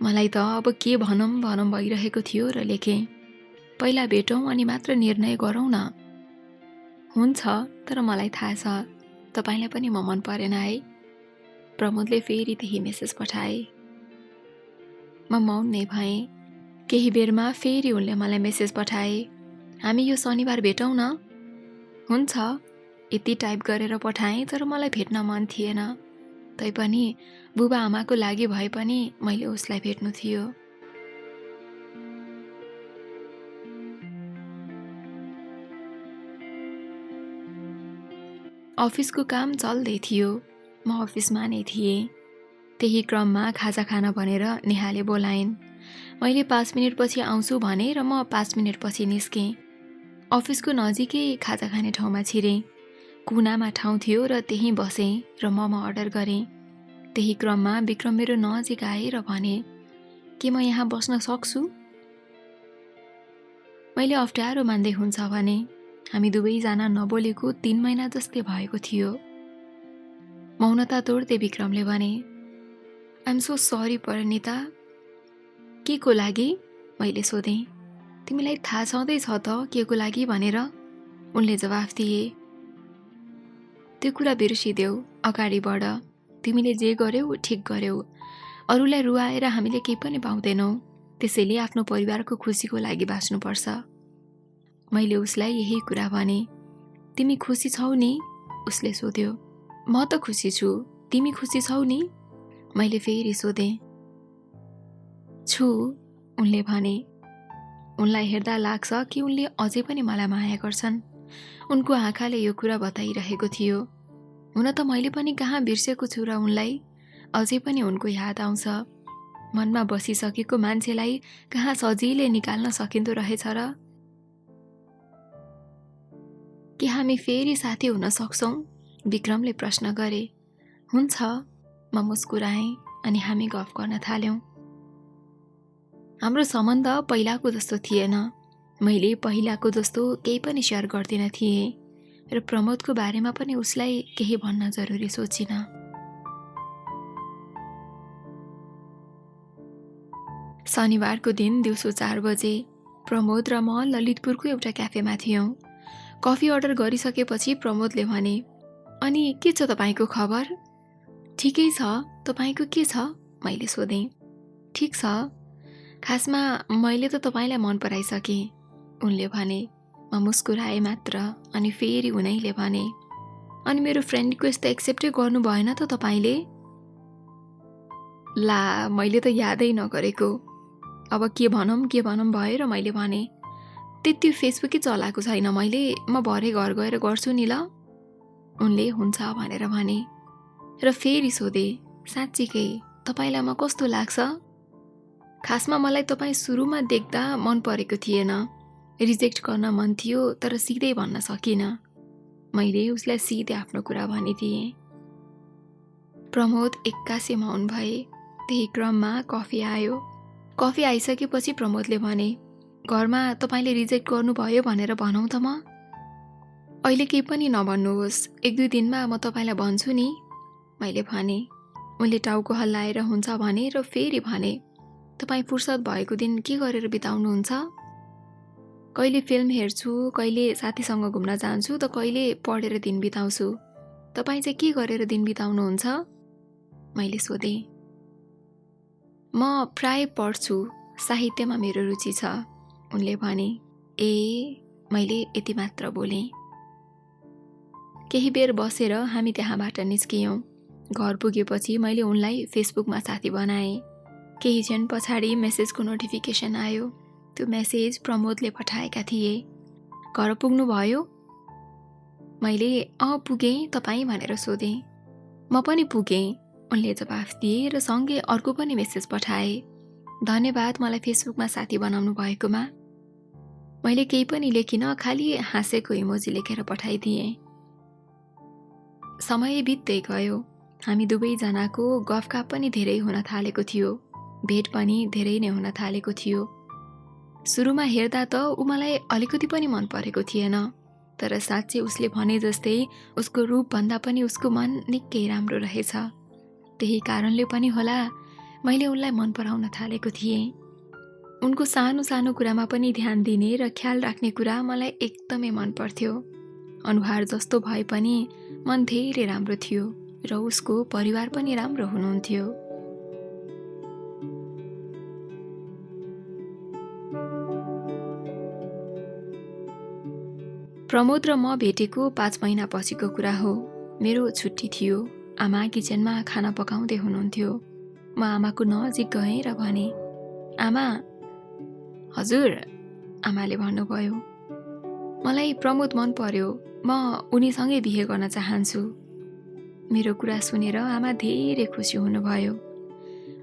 मलाई त अब के भनौँ भइरहेको थियो र लेखेँ, पहिला भेटौँ अनि मात्र निर्णय गरौँ न। हुन्छ, तर मलाई थाहा छ तपाईलाई पनि म मन परेन है। प्रमोदले फेरि त्यही मेसेज पठाए। म मौन नै भएँ। केही बेरमा फेरि उनले मलाई मेसेज पठाए, हामी यो शनिबार भेटौँ न। हुन्छ, यति टाइप गरेर पठाएँ, तर मलाई भेट्न मन थिएन। तैपनि बुबा आमाको लागि भए पनि मैले उसलाई भेट्नु थियो। अफिसको काम चल्दै थियो। म अफिसमा नै थिएँ। त्यही क्रममा खाजा खान भनेर नेहाले बोलाइन्। मैले 5 मिनेटपछि आउँछु भने र म 5 मिनेटपछि निस्केँ। अफिसको नजिकै खाजा खाने ठाउँमा छिरेँ। कुनामा ठाउँ थियो र त्यहीँ बसेँ र मोमो अर्डर गरेँ। त्यही क्रममा विक्रम मेरो नजिक आए र भने, के म यहाँ बस्न सक्छु? मैले अप्ठ्यारो मान्दै हुन्छ भने। हामी दुवैजना नबोलेको 3 महिना जस्तै भएको थियो। मौनता तोड्दै विक्रमले भने, आइएम सो सरी परिणीता। के को लागि? मैले सोधेँ। तिमीलाई थाहा छँदैछ त के को लागि भनेर? उनले जवाफ दिए। त्यो कुरा बिर्सिदेऊ, अगाडि बढ। तिमीले जे गर्यौ ठिक गर्यौ। अरूलाई रुवाएर हामीले केही पनि पाउँदैनौ। त्यसैले आफ्नो परिवारको खुसीको लागि बाँच्नुपर्छ। मैले उसलाई यही कुरा भने। तिमी खुसी छौ नि? उसले सोध्यो। म त खुसी छु। तिमी खुसी छौ नि? मैले फेरि सोधेँ। छु, उनले भने। उनलाई हेर्दा लाग्छ कि उनले अझै पनि मलाई माया गर्छन्। उनको आँखाले यो कुरा बताइरहेको थियो। हुन त मैले पनि कहाँ बिर्सेको छु र उनलाई। अझै पनि उनको याद आउँछ। मनमा बसिसकेको मान्छेलाई कहाँ सजिलै निकाल्न सकिँदो रहेछ र? के हामी फेरि साथी हुन सक्छौँ? विक्रमले प्रश्न गरे। हुन्छ, म मुस्कुराएँ अनि हामी गफ गर्न थाल्यौँ। हाम्रो सम्बन्ध पहिलाको जस्तो थिएन। मैले पहिलाको जस्तो केही पनि सेयर गर्दिन थिएँ र प्रमोदको बारेमा पनि उसलाई केही भन्न जरुरी सोचिन। शनिबारको दिन दिउँसो 4 बजे प्रमोद र म ललितपुरको एउटा क्याफेमा थियौँ। कफी अर्डर गरिसकेपछि प्रमोदले भने, अनि के छ तपाईँको खबर? ठिकै छ, तपाईँको के छ? मैले सोधेँ। ठिक छ। खासमा मैले त तपाईँलाई मन पराइसकेँ, उनले भने। म मुस्कुराएँ मात्र अनि फेरि उनैले भने, अनि मेरो फ्रेन्ड रिक्वेस्ट त एक्सेप्टै गर्नु भएन त तपाईँले? ला, मैले त यादै नगरेको। अब के भनौँ भएर मैले भने, त्यति फेसबुकै चलाएको छैन मैले, म भरे घर गएर गर्छु नि ल। उनले हुन्छ भनेर भने र फेरि सोधे, साँच्चीकै तपाईँलाई म कस्तो लाग्छ? खासमा मलाई तपाईँ सुरुमा देख्दा मन परेको थिएन। रिजेक्ट गर्न मन थियो तर सिधै भन्न सकिनँ। मैले उसलाई सिधै आफ्नो कुरा भनिदिएँ। प्रमोद एक्कासी मौन भए। त्यही क्रममा कफी आयो। कफी आइसकेपछि प्रमोदले भने, घरमा तपाईँले रिजेक्ट गर्नुभयो भनेर भनौँ त म? अहिले केही पनि नभन्नुहोस्, 1-2 दिनमा म तपाईँलाई भन्छु नि, मैले भने। उनले टाउको हल्लाएर हुन्छ भने र फेरि भने, तपाईँ फुर्सद भएको दिन के गरेर बिताउनुहुन्छ? कहिले फिल्म हेर्छु, कहिले साथीसँग घुम्न जान्छु त कहिले पढेर दिन बिताउँछु। तपाईँ चाहिँ के गरेर दिन बिताउनुहुन्छ? मैले सोधेँ। म प्राय पढ्छु, साहित्यमा मेरो रुचि छ, उनले भने। ए, मैले यति मात्र बोलेँ। केही बेर बसेर हामी त्यहाँबाट निस्कियौँ। घर पुगेपछि मैले उनलाई फेसबुकमा साथी बनाएँ। केही क्षण पछाडि मेसेजको नोटिफिकेसन आयो। त्यो मेसेज प्रमोदले पठाएका थिए। घर पुग्नु भयो? मैले पुगेँ तपाईँ भनेर सोधेँ। म पनि पुगेँ, उनले जवाफ दिए र सँगै अर्को पनि मेसेज पठाए। धन्यवाद मलाई फेसबुकमा साथी बनाउनु भएकोमा। मैले केही पनि लेखिनँ, खालि हाँसेको इमोजी लेखेर पठाइदिएँ। समय बित्दै गयो। हामी दुवैजनाको गफका पनि धेरै हुन थालेको थियो। भेट पनि धेरै नै हुन थालेको थियो। सुरुमा हेर्दा त ऊ मलाई अलिकति पनि मन परेको थिएन, तर साँच्चै उसले भने जस्तै उसको रूपभन्दा पनि उसको मन निकै राम्रो रहेछ। त्यही कारणले पनि होला मैले उनलाई मन पराउन थालेको थिएँ। उनको सानो सानो कुरामा पनि ध्यान दिने र ख्याल राख्ने कुरा मलाई एकदमै मन पर्थ्यो। अनुहार जस्तो भए पनि मन धेरै राम्रो थियो र उसको परिवार पनि राम्रो हुनुहुन्थ्यो। प्रमोद र म भेटेको 5 महिना पछिको कुरा हो। मेरो छुट्टी थियो। आमा किचनमा खाना पकाउँदै हुनुहुन्थ्यो। म आमाको नजिक गएँ र भने, आमा। हजुर, आमाले भन्नुभयो। मलाई प्रमोद मन पर्यो। म उनीसँगै बिहे गर्न चाहन्छु। मेरो कुरा सुनेर आमा धेरै खुसी हुनुभयो।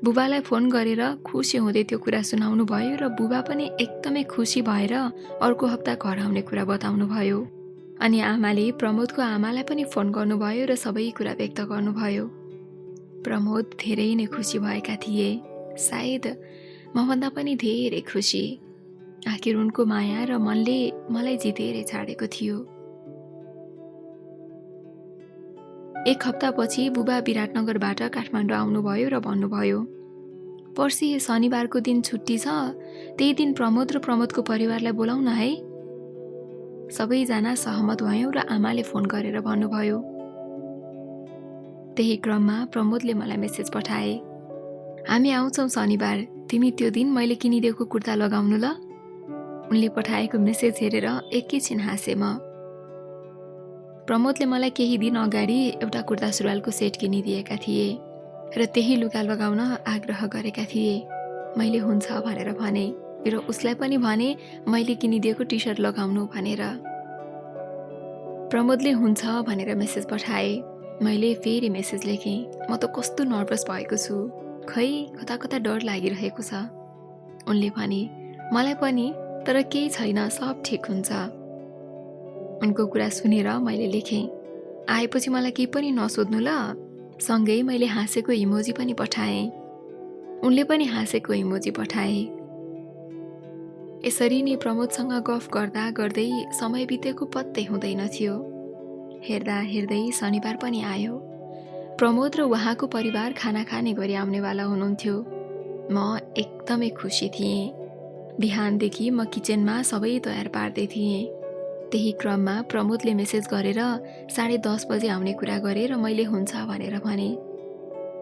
बुबालाई फोन गरेर खुसी हुँदै त्यो कुरा सुनाउनु भयो र बुबा पनि एकदमै खुसी भएर अर्को हप्ता घर आउने कुरा बताउनु भयो। अनि आमाले प्रमोदको आमालाई पनि फोन गर्नुभयो र सबै कुरा व्यक्त गर्नुभयो। प्रमोद धेरै नै खुसी भएका थिए। सायद मभन्दा पनि धेरै खुसी। आखिर उनको माया र मनले मलाई जितेरै छाडेको थियो। 1 हप्तापछि बुबा विराटनगरबाट काठमाडौँ आउनुभयो र भन्नुभयो, पर्सि शनिबारको दिन छुट्टी छ, त्यही दिन प्रमोद र प्रमोदको परिवारलाई बोलाउन है। सबैजना सहमत भयौँ र आमाले फोन गरेर भन्नुभयो। त्यही क्रममा प्रमोदले मलाई मेसेज पठाए, हामी आउँछौँ शनिबार, तिमी त्यो दिन मैले किनिदिएको कुर्ता लगाउनु ल। उनले पठाएको मेसेज हेरेर एकैछिन हाँसे म। प्रमोदले मलाई केही दिन अगाडि एउटा कुर्ता सुरुवालको सेट किनिदिएका थिए र त्यही लुगा लगाउन आग्रह गरेका थिए। मैले हुन्छ भनेर भने र उसलाई पनि भने मैले किनिदिएको टी सर्ट लगाउनु भनेर। प्रमोदले हुन्छ भनेर मेसेज पठाए। मैले फेरि मेसेज लेखेँ, म त कस्तो नर्भस भएको छु, खै कता कता डर लागिरहेको छ। उनले भने, मलाई पनि, तर केही छैन, सब ठिक हुन्छ। उनको कुरा सुनेर मैले लेखेँ, आएपछि मलाई केही पनि नसोध्नु ल। सँगै मैले हाँसेको इमोजी पनि पठाएँ। उनले पनि हाँसेको इमोजी पठाए। यसरी नै प्रमोदसँग गफ गर्दा गर्दै समय बितेको पत्तै हुँदैन थियो। हेर्दा हेर्दै शनिबार पनि आयो। प्रमोद र उहाँको परिवार खाना खाने गरी आउनेवाला हुनुहुन्थ्यो। म एकदमै खुसी थिएँ। बिहानदेखि म किचनमा सबै तयार पार्दै थिएँ। त्यही क्रममा प्रमोदले मेसेज गरेर 10:30 बजे आउने कुरा गरे र मैले हुन्छ भनेर भने।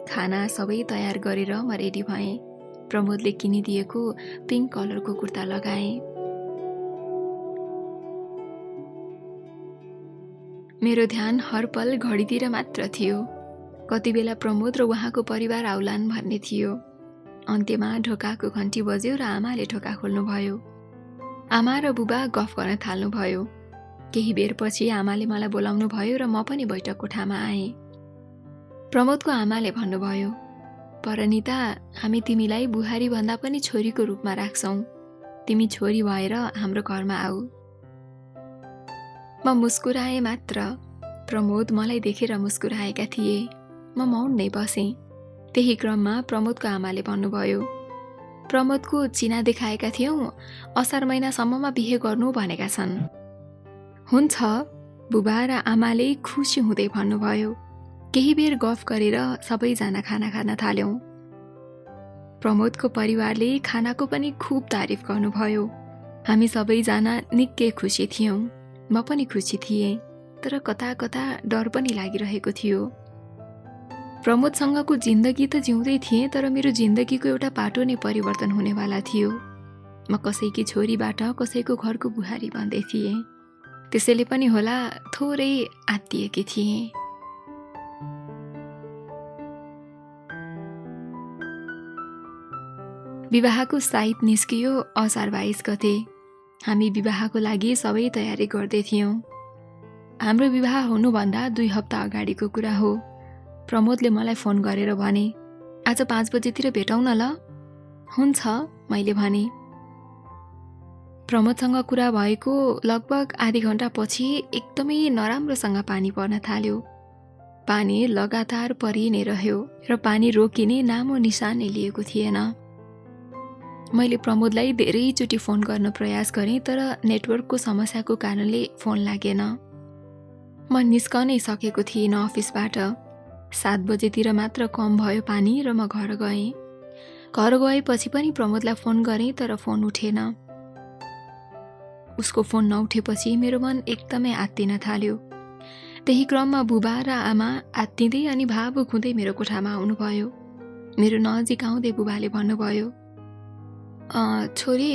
खाना सबै तयार गरेर म रेडी भएँ। प्रमोदले किनिदिएको पिङ्क कलरको कुर्ता लगाएँ। मेरो ध्यान हर पल घडीतिर मात्र थियो। कति बेला प्रमोद र उहाँको परिवार आउलान् भन्ने थियो। अन्त्यमा ढोकाको घन्टी बज्यो र आमाले ढोका खोल्नुभयो। आमा र बुबा गफ गर्न थाल्नुभयो। केही बेरपछि आमाले मलाई बोलाउनु भयो र म पनि बैठक कोठामा आएँ। प्रमोदको आमाले भन्नुभयो, परनिता, हामी तिमीलाई बुहारी भन्दा पनि छोरीको रूपमा राख्छौँ। तिमी छोरी भएर हाम्रो घरमा आऊ। म मुस्कुराएँ मात्र। प्रमोद मलाई देखेर मुस्कुराएका थिए। म मौन नै बसेँ। त्यही क्रममा प्रमोदको आमाले भन्नुभयो, प्रमोदको चिना देखाएका थियौँ, असार महिनासम्ममा बिहे गर्नु भनेका छन्। हुन्छ, बुबा र आमाले खुसी हुँदै भन्नुभयो। केही बेर गफ गरेर सबैजना खाना खान थाल्यौँ। प्रमोदको परिवारले खानाको पनि खुब तारिफ गर्नुभयो। हामी सबैजना निकै खुसी थियौँ। म पनि खुसी थिएँ, तर कता कता डर पनि लागिरहेको थियो। प्रमोदसँगको जिन्दगी त जिउँदै थिएँ, तर मेरो जिन्दगीको एउटा पाटो नै परिवर्तन हुनेवाला थियो। म कसैकी छोरीबाट कसैको घरको बुहारी बन्दै थिएँ। त्यसैले पनि होला थोरै आत्तिएकी थिएँ। विवाहको साइत निस्कियो असार 22 गते। हामी विवाहको लागि सबै तयारी गर्दै थियौँ। हाम्रो विवाह हुनुभन्दा 2 हप्ता अगाडिको कुरा हो। प्रमोदले मलाई फोन गरेर भने, आज 5 बजेतिर भेटौँ न ल। हुन्छ, मैले भने। प्रमोदसँग कुरा भएको लगभग आधी घण्टा पछि एकदमै नराम्रोसँग पानी पर्न थाल्यो। पानी लगातार परि नै रह्यो र पानी रोकिने नामो निशानै लिएको थिएन। मैले प्रमोदलाई धेरैचोटि फोन गर्न प्रयास गरेँ, तर नेटवर्कको समस्याको कारणले फोन लागेन। म निस्कनै सकेको थिइनँ अफिसबाट। 7 बजेतिर मात्र कम भयो पानी र म घर गएँ। घर गएपछि पनि प्रमोदलाई फोन गरेँ, तर फोन उठेन। उसको फोन नउठेपछि मेरो मन एकदमै आत्तिन थाल्यो। त्यही क्रममा बुबा र आमा आत्तिँदै अनि भावुक हुँदै मेरो कोठामा आउनुभयो। मेरो नजिक आउँदै बुबाले भन्नुभयो, छोरी,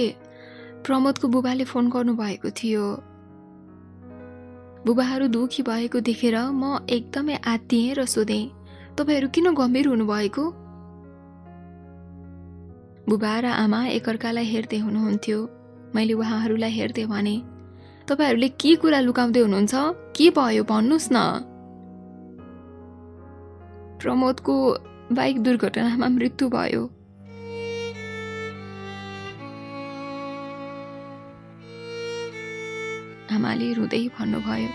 प्रमोदको बुबाले फोन गर्नुभएको थियो। बुबाहरू दुखी भएको देखेर म एकदमै आत्तिएँ र सोधेँ, तपाईहरू किन गम्भीर हुनुभएको? बुबा र आमा एकअर्कालाई हेर्दै हुनुहुन्थ्यो। मैले उहाँहरूलाई हेर्दै भने, तपाईहरूले के कुरा लुकाउँदै हुनुहुन्छ? के भयो भन्नुहोस् न। प्रमोदको बाइक दुर्घटनामा मृत्यु भयो। आमाले रुँदै भन्नुभयो।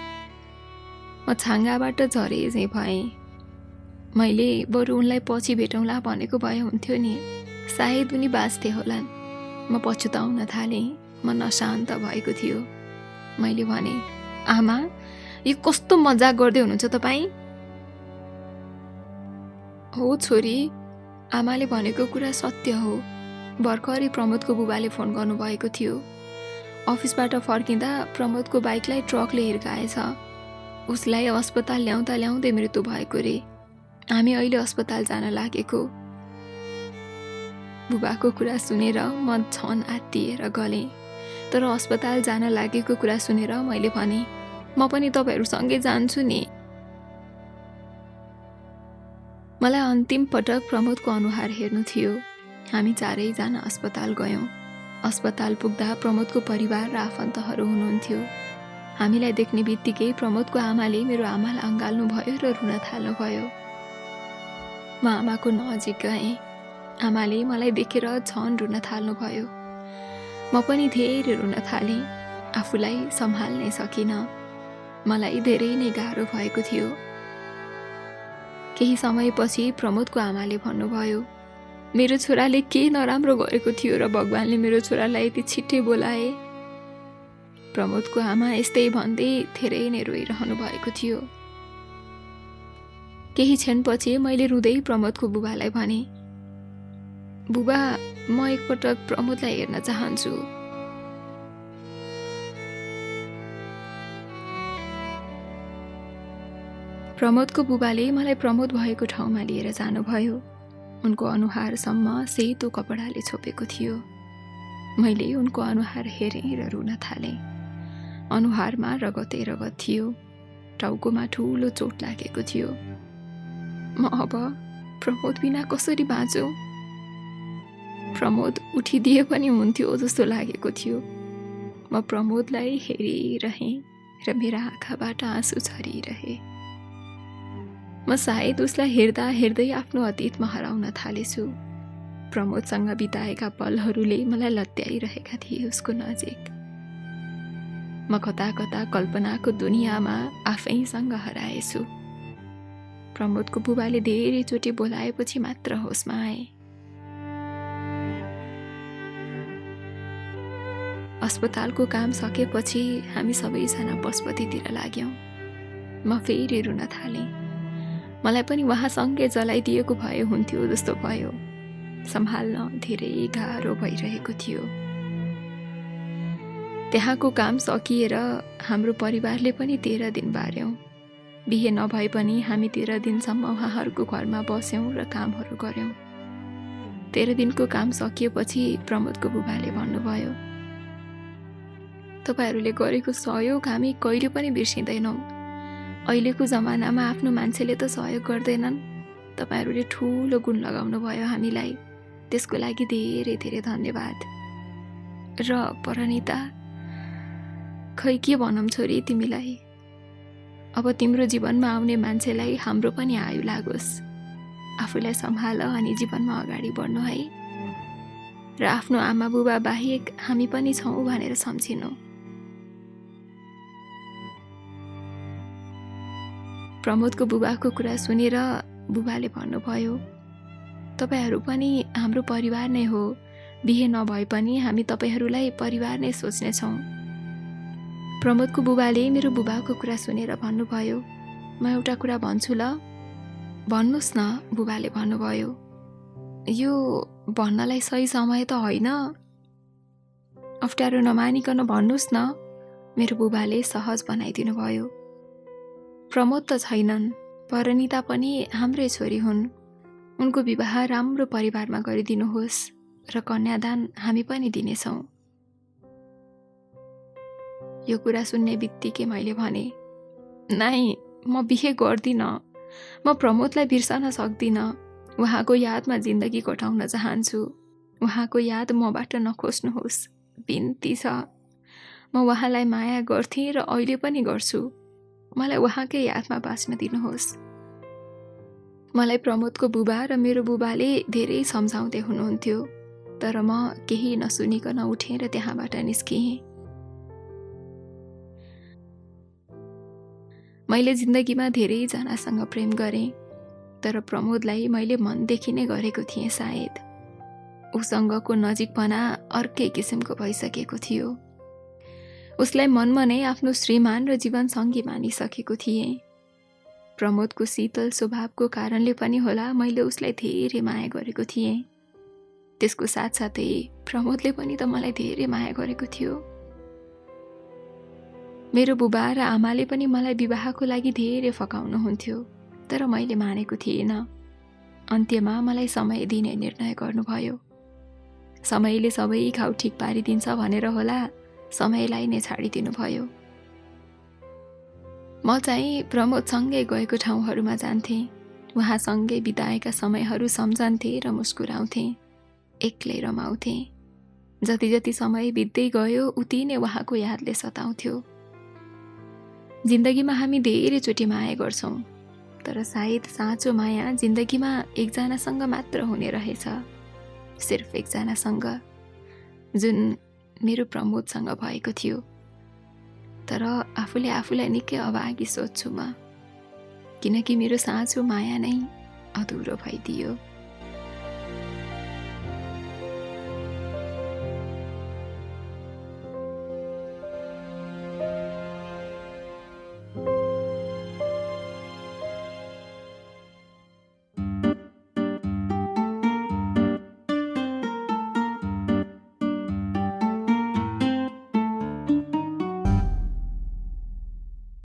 म छाङ्गाबाट झरे झैँ भएँ। मैले बरु उनलाई पछि भेटौँला भनेको भए हुन्थ्यो नि। सायद उनी बाँच्थे होलान्। म पछुताउन थालेँ। मन अशान्त भएको थियो। मैले भने, आमा, यो कस्तो मजाक गर्दै हुनुहुन्छ तपाईँ? हो छोरी, आमाले भनेको कुरा सत्य हो। भर्खरै प्रमोदको बुबाले फोन गर्नुभएको थियो। अफिसबाट फर्किँदा प्रमोदको बाइकलाई ट्रकले हिर्काएछ। उसलाई अस्पताल ल्याउँदा ल्याउँदै मृत्यु भएको रे। हामी अहिले अस्पताल जान लागेको। बुबाको कुरा सुनेर म झन् आत्तिएर गलेँ। तर अस्पताल जान लागेको कुरा सुनेर मैले भने, म पनि तपाईहरूसँगै जान्छु नि। मलाई अन्तिम पटक प्रमोदको अनुहार हेर्नु थियो। हामी चारैजना अस्पताल गयौँ। अस्पताल पुग्दा प्रमोदको परिवार र आफन्तहरू हुनुहुन्थ्यो। हामीलाई देख्ने बित्तिकै प्रमोदको आमाले मेरो आमालाई अँगाल्नु भयो र रुन थाल्नुभयो। म आमाको नजिक गएँ। आमाले मलाई देखेर झन् रुन थाल्नुभयो। म पनि धेरै रुन थालेँ। आफूलाई सम्हाल्नै सकिनँ। मलाई धेरै नै गाह्रो भएको थियो। केही समयपछि प्रमोदको आमाले भन्नुभयो, मेरो छोराले के नराम्रो गरेको थियो र भगवानले मेरो छोरालाई यति छिट्टै बोलाए। प्रमोदको आमा यस्तै भन्दै धेरै नै रोइरहनु भएको थियो। केही क्षणपछि मैले रुँदै प्रमोदको बुबालाई भने, बुबा, म एकपटक प्रमोदलाई हेर्न चाहन्छु। प्रमोदको बुबाले मलाई प्रमोद भएको ठाउँमा लिएर जानुभयो। उनको अनुहारसम्म सेतो कपडाले छोपेको थियो। मैले उनको अनुहार हेरेँ र रुन थालेँ। अनुहारमा रगतै रगत थियो। टाउकोमा ठुलो चोट लागेको थियो। म अब प्रमोद बिना कसरी बाँचौँ? प्रमोद उठिदिए पनि हुन्थ्यो जस्तो लागेको थियो। म प्रमोदलाई हेरिरहेँ र मेरा आँखाबाट आँसु झरिरहे। म सायद उसलाई हेर्दा हेर्दै आफ्नो अतीतमा हराउन थालेछु। प्रमोदसँग बिताएका पलहरूले मलाई लत्याइरहेका थिए उसको नजिक। म कता कता कल्पनाको दुनियाँमा आफैसँग हराएछु। प्रमोदको बुबाले धेरैचोटि बोलाएपछि मात्र होसमा आए। अस्पतालको काम सकेपछि हामी सबैजना पशुपतितिर लाग्यौँ। म फेरि रुन थालेँ। मलाई पनि उहाँसँगै जलाइदिएको भए हुन्थ्यो जस्तो भयो। सम्हाल्न धेरै गाह्रो भइरहेको थियो। त्यहाँको काम सकिएर हाम्रो परिवारले पनि 13 दिन बार्यौँ। बिहे नभए पनि हामी 13 दिनसम्म उहाँहरूको घरमा बस्यौँ र कामहरू गर्यौँ। 13 दिनको काम सकिएपछि प्रमोदको बुबाले भन्नुभयो, तपाईहरूले गरेको सहयोग हामी कहिले पनि बिर्सिँदैनौँ। अहिलेको जमानामा आफ्नो मान्छेले त सहयोग गर्दैनन्। तपाईहरूले ठुलो गुण लगाउनु भयो हामीलाई। त्यसको लागि धेरै धेरै धन्यवाद। र परनिता, खै के भनौँ छोरी तिमीलाई? अब तिम्रो जीवनमा आउने मान्छेलाई हाम्रो पनि आयु लागोस्। आफूलाई सम्हाल अनि जीवनमा अगाडि बढ्नु है। र आफ्नो आमा बुबा बाहेक हामी पनि छौँ भनेर सम्झिनु। प्रमोदको बुबाको कुरा सुनेर बुबाले भन्नुभयो, तपाईहरू पनि हाम्रो परिवार नै हो। बिहे नभए पनि हामी तपाईहरूलाई परिवार नै सोच्नेछौँ। प्रमोदको बुबाले मेरो बुबाको कुरा सुनेर भन्नुभयो, म एउटा कुरा भन्छु ल। भन्नुहोस् न, बुबाले भन्नुभयो। यो भन्नलाई सही समय त होइन। अप्ठ्यारो नमानिकन भन्नुहोस् न, मेरो बुबाले सहज बनाइदिनु भयो। प्रमोद त छैनन्, परिणिता पनि हाम्रै छोरी हुन्। उनको विवाह राम्रो परिवारमा गरिदिनुहोस् र कन्यादान हामी पनि दिनेछौँ। यो कुरा सुन्ने बित्तिकै मैले भने, नाइ, म बिहे गर्दिनँ। म प्रमोदलाई बिर्सन सक्दिनँ। उहाँको यादमा जिन्दगी कटाउन चाहन्छु। उहाँको याद मबाट नखोज्नुहोस्, बिन्ती छ। म उहाँलाई माया गर्थेँ र अहिले पनि गर्छु। मलाई उहाँकै यादमा बाँच्न दिनुहोस्। मलाई प्रमोदको बुबा र मेरो बुबाले धेरै सम्झाउँदै हुनुहुन्थ्यो, तर म केही नसुनिकन उठेँ र त्यहाँबाट निस्किएँ। मैले जिन्दगीमा धेरैजनासँग प्रेम गरेँ, तर प्रमोदलाई मैले मनदेखि नै गरेको थिएँ सायद। उसँगको नजिकपना अर्कै किसिमको भइसकेको थियो। उसलाई मनमा नै आफ्नो श्रीमान र जीवनसङ्गी मानिसकेको थिएँ। प्रमोदको शीतल स्वभावको कारणले पनि होला मैले उसलाई धेरै माया गरेको थिएँ। त्यसको साथसाथै प्रमोदले पनि त मलाई धेरै माया गरेको थियो। मेरो बुबा र आमाले पनि मलाई विवाहको लागि धेरै फकाउनुहुन्थ्यो, तर मैले मानेको थिएन। अन्त्यमा मलाई समय दिने निर्णय गर्नुभयो। समयले सबै घाउ ठिक पारिदिन्छ भनेर होला समयलाई नै छाडिदिनु भयो। म चाहिँ प्रमोदसँगै गएको ठाउँहरूमा जान्थेँ। उहाँसँगै बिताएका समयहरू सम्झन्थेँ र मुस्कुराउँथेँ। एक्लै रमाउँथेँ। जति जति समय बित्दै गयो उति नै उहाँको यादले सताउँथ्यो। जिन्दगीमा हामी धेरैचोटि माया गर्छौँ, तर सायद साँचो माया जिन्दगीमा एकजनासँग मात्र हुने रहेछ। सिर्फ एकजनासँग, जुन मेरो प्रमोदसँग भएको थियो। तर आफूले आफूलाई निकै अभागी सोच्छु म, किनकि मेरो साँचो माया नै अधुरो भइदियो।